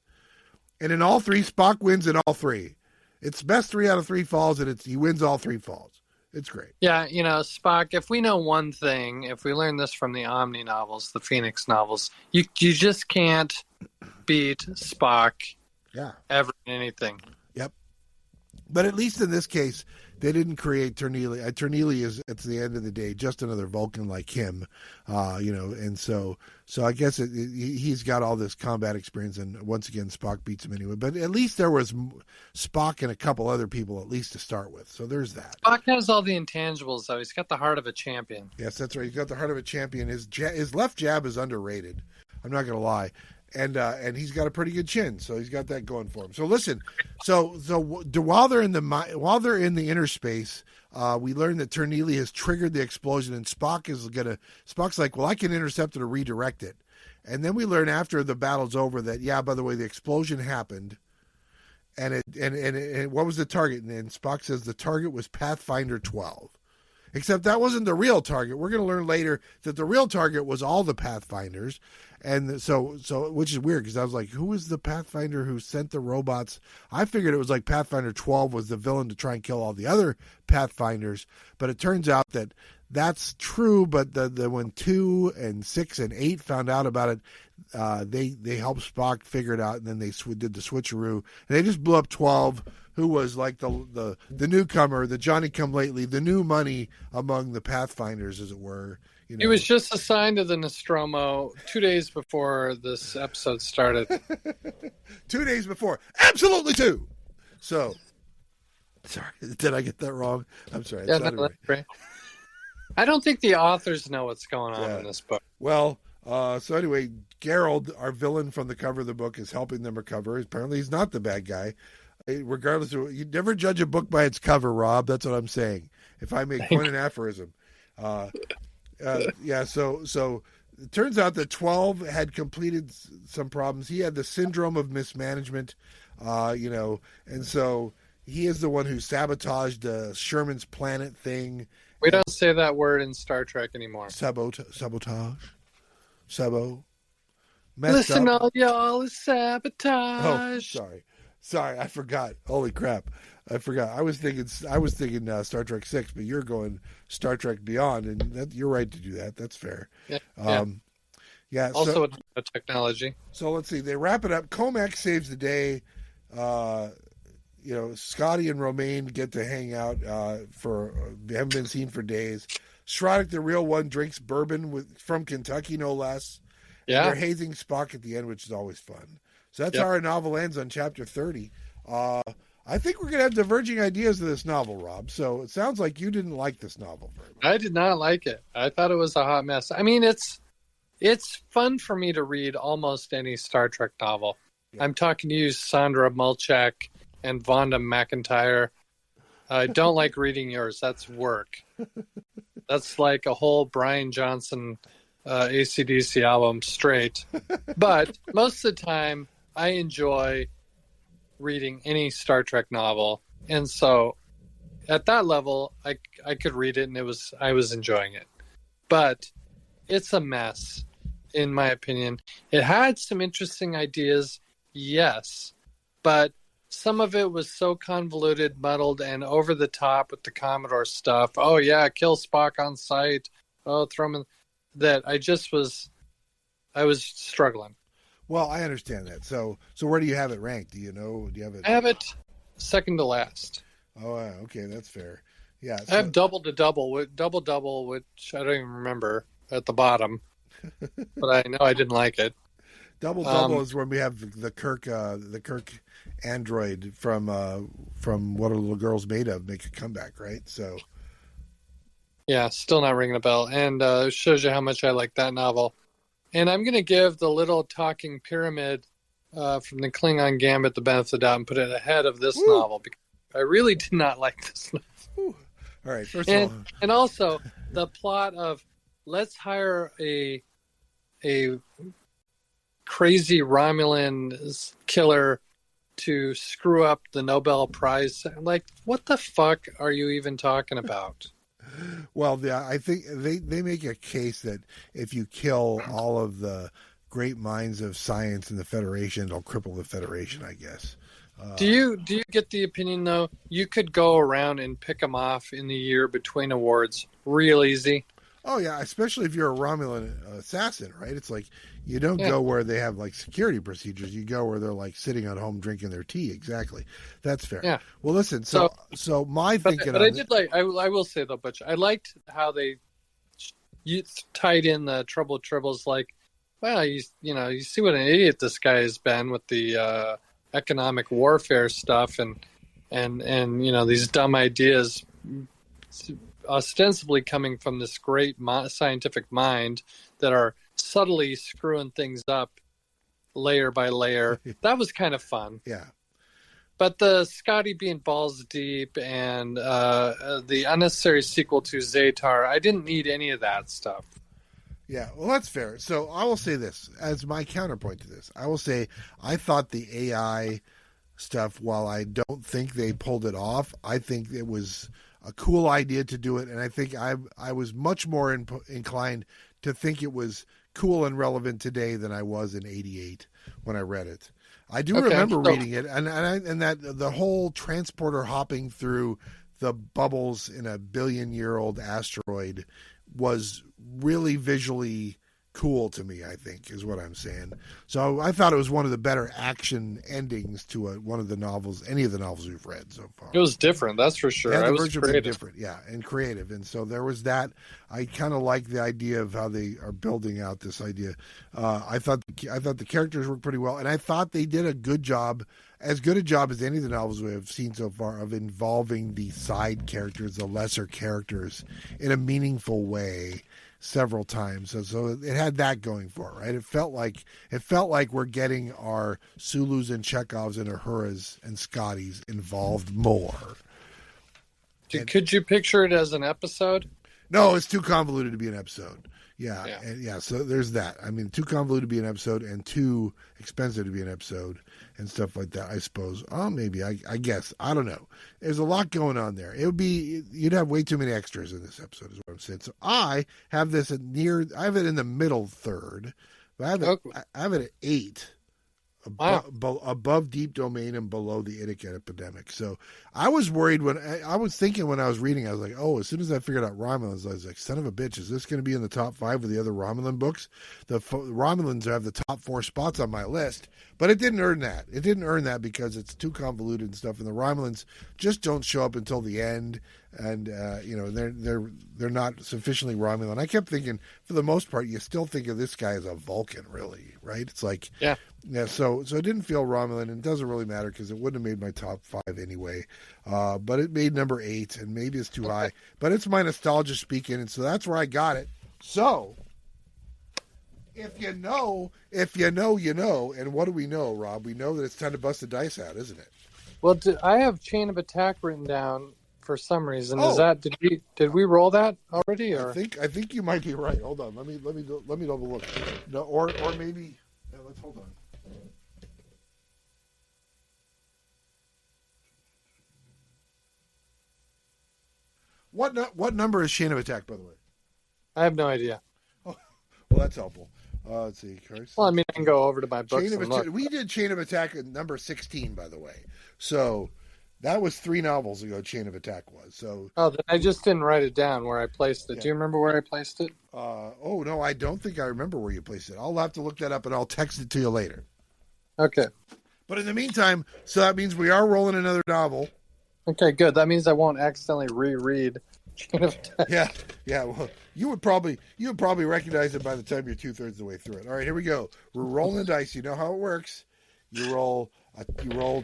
S1: and in all 3, Spock wins in all 3. It's best 3 out of 3 falls, and he wins all 3 falls. It's great.
S2: Yeah, Spock, if we know one thing, if we learn this from the Omni novels, the Phoenix novels, you just can't beat Spock ever in anything.
S1: Yep. But at least in this case, they didn't create Ternili. Ternili is, at the end of the day, just another Vulcan like him, and so I guess he's got all this combat experience, and once again, Spock beats him anyway. But at least there was Spock and a couple other people at least to start with, so there's that.
S2: Spock has all the intangibles, though. He's got the heart of a champion.
S1: Yes, that's right. He's got the heart of a champion. His left jab is underrated. I'm not going to lie. And he's got a pretty good chin, so he's got that going for him. So listen, so while they're in the inner space, we learn that Ternili has triggered the explosion, and Spock's like, well, I can intercept it or redirect it. And then we learn after the battle's over that, by the way, the explosion happened, and what was the target? And Spock says the target was Pathfinder 12. Except that wasn't the real target. We're going to learn later that the real target was all the Pathfinders. And so which is weird because I was like, who was the Pathfinder who sent the robots? I figured it was like Pathfinder 12 was the villain to try and kill all the other Pathfinders. But it turns out that that's true. But when 2 and 6 and 8 found out about it, they helped Spock figure it out. And then they did the switcheroo. And they just blew up 12, who was like the newcomer, the Johnny-come-lately, the new money among the Pathfinders, as it were.
S2: He was just assigned to the Nostromo 2 days before this episode started.
S1: 2 days before. Absolutely 2. So, sorry, did I get that wrong? I'm sorry.
S2: Yeah, that's right. I don't think the authors know what's going on in this book.
S1: Well, so anyway, Gerald, our villain from the cover of the book, is helping them recover. Apparently he's not the bad guy. Regardless of, you never judge a book by its cover, Rob. That's what I'm saying. If I may coin an aphorism. So it turns out that 12 had completed some problems. He had the syndrome of mismanagement, and so he is the one who sabotaged Sherman's planet thing.
S2: We don't say that word in Star Trek anymore.
S1: Sabotage? Sabo? messed
S2: Listen,
S1: up.
S2: all y'all is
S1: Oh,
S2: sabotage.
S1: sorry, I forgot. Holy crap, I forgot. I was thinking Star Trek 6, but you're going Star Trek Beyond, and you're right to do that. That's fair.
S2: Yeah.
S1: Yeah.
S2: Also a technology.
S1: So let's see. They wrap it up. Comac saves the day. Scotty and Romaine get to hang out they haven't been seen for days. Shrodick, the real one, drinks bourbon from Kentucky, no less.
S2: Yeah.
S1: And they're hazing Spock at the end, which is always fun. So that's how our novel ends on chapter 30. I think we're going to have diverging ideas of this novel, Rob. So it sounds like you didn't like this novel very much.
S2: I did not like it. I thought it was a hot mess. I mean, it's fun for me to read almost any Star Trek novel. Yeah. I'm talking to you, Sandra Mulchak and Vonda McIntyre. I don't like reading yours. That's work. That's like a whole Brian Johnson AC/DC album straight. But most of the time, I enjoy reading any Star Trek novel. And so at that level, I could read it and I was enjoying it. But it's a mess, in my opinion. It had some interesting ideas, yes, but some of it was so convoluted, muddled, and over the top with the Commodore stuff. Oh yeah, kill Spock on sight. Oh, throw him in. That I was struggling.
S1: Well, I understand that. So where do you have it ranked? Do you know? Do you have it?
S2: I have it second to last.
S1: Oh, okay, that's fair. Yeah,
S2: I have double, which I don't even remember at the bottom, but I know I didn't like it.
S1: Double is when we have the Kirk android from What Are Little Girls Made Of make a comeback, right? So
S2: yeah, still not ringing a bell, and it shows you how much I like that novel. And I'm going to give the little talking pyramid from the Klingon Gambit the benefit of the doubt and put it ahead of this novel because I really did not like this novel.
S1: All right,
S2: and also the plot of let's hire a crazy Romulan killer to screw up the Nobel Prize. Like, what the fuck are you even talking about?
S1: Well, I think they make a case that if you kill all of the great minds of science in the Federation, it'll cripple the Federation, I guess.
S2: Do you get the opinion, though, you could go around and pick them off in the year between awards real easy?
S1: Oh, yeah, especially if you're a Romulan assassin, right? It's like you don't go where they have like security procedures. You go where they're like sitting at home drinking their tea. Exactly. That's fair.
S2: Yeah.
S1: Well, listen, so my thinking
S2: But I did like, I will say, though, Butch, I liked how you tied in the Trouble Tribbles, like, well, you see what an idiot this guy has been with the economic warfare stuff and these dumb ideas ostensibly coming from this great scientific mind that are subtly screwing things up layer by layer. That was kind of fun.
S1: Yeah.
S2: But the Scotty being balls deep and the unnecessary sequel to Zetar, I didn't need any of that stuff.
S1: Yeah, well, that's fair. So I will say this as my counterpoint to this. I will say I thought the AI stuff, while I don't think they pulled it off, I think it was a cool idea to do it, and I think I was much more inclined to think it was cool and relevant today than I was in '88 when I read it. I do remember reading it, and that the whole transporter hopping through the bubbles in a billion-year-old asteroid was really visually cool to me, I think, is what I'm saying. So I thought it was one of the better action endings to one of the novels, any of the novels we've read so far.
S2: It was different, that's for sure.
S1: Yeah,
S2: it was creative.
S1: Different, yeah, and creative. And so there was that. I kind of like the idea of how they are building out this idea. I thought the characters worked pretty well, and I thought they did a good job, as good a job as any of the novels we have seen so far, of involving the side characters, the lesser characters, in a meaningful way several times. So it had that going for it, right? It felt like we're getting our Sulus and Chekhovs and Uhuras and Scotties involved more.
S2: Could you picture it as an episode?
S1: No, it's too convoluted to be an episode. Yeah. So there's that. I mean, too convoluted to be an episode and too expensive to be an episode and stuff like that, I suppose. Oh, maybe. I guess. I don't know. There's a lot going on there. You'd have way too many extras in this episode, is what I'm saying. So I have it in the middle third, So I have it at 8.
S2: Wow.
S1: Above Deep Domain and below the Itiket epidemic. So I was worried when I was thinking when I was reading, I was like, oh, as soon as I figured out Romulans, I was like, son of a bitch, is this going to be in the top 5 of the other Romulan books? The Romulans have the top 4 spots on my list, but it didn't earn that. It didn't earn that because it's too convoluted and stuff, and the Romulans just don't show up until the end, and they're not sufficiently Romulan. I kept thinking, for the most part, you still think of this guy as a Vulcan, really, right? It's like, yeah, so it didn't feel Romulan, and it doesn't really matter because it wouldn't have made my top 5 anyway. But it made number 8, and maybe it's too high. But it's my nostalgia speaking, and so that's where I got it. So, if you know, you know. And what do we know, Rob? We know that it's time to bust the dice out, isn't it?
S2: Well, I have Chain of Attack written down for some reason. Is that did we roll that already? Or
S1: I think you might be right. Hold on, let me double look. No, or maybe let's hold on. What number is Chain of Attack, by the way?
S2: I have no idea.
S1: Oh, well, that's helpful. Let's see.
S2: Well, I mean, I can go over to my books and look.
S1: We did Chain of Attack at number 16, by the way. So that was 3 novels ago, Chain of Attack was. So
S2: then I just didn't write it down where I placed it. Yeah. Do you remember where I placed it?
S1: No, I don't think I remember where you placed it. I'll have to look that up, and I'll text it to you later.
S2: Okay.
S1: But in the meantime, so that means we are rolling another novel.
S2: Okay, good. That means I won't accidentally reread Chain of Attack.
S1: Yeah. Well, you would probably recognize it by the time you're 2/3 of the way through it. All right, here we go. We're rolling the dice. You know how it works. You roll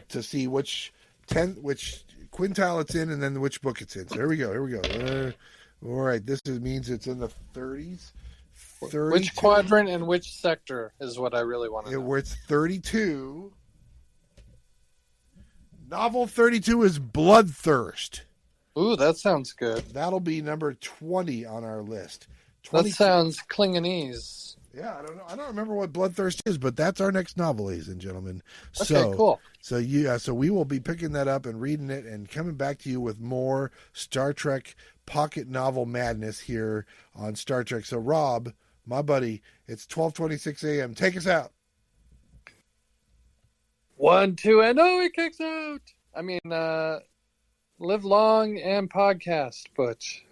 S1: to see which quintile it's in, and then which book it's in. So here we go. All right, this means it's in the 30s. 32.
S2: Which quadrant and which sector is what I really want to know.
S1: Where it's 32. Novel 32 is Bloodthirst.
S2: Ooh, that sounds good.
S1: That'll be number 20 on our list.
S2: That sounds Klingonese.
S1: Yeah, I don't remember what Bloodthirst is, but that's our next novel, ladies and gentlemen.
S2: Okay, cool.
S1: So we will be picking that up and reading it and coming back to you with more Star Trek pocket novel madness here on Star Trek. So Rob, my buddy, it's 12:26 a.m. Take us out.
S2: 1, 2, and it kicks out. I mean, live long and podcast, Butch.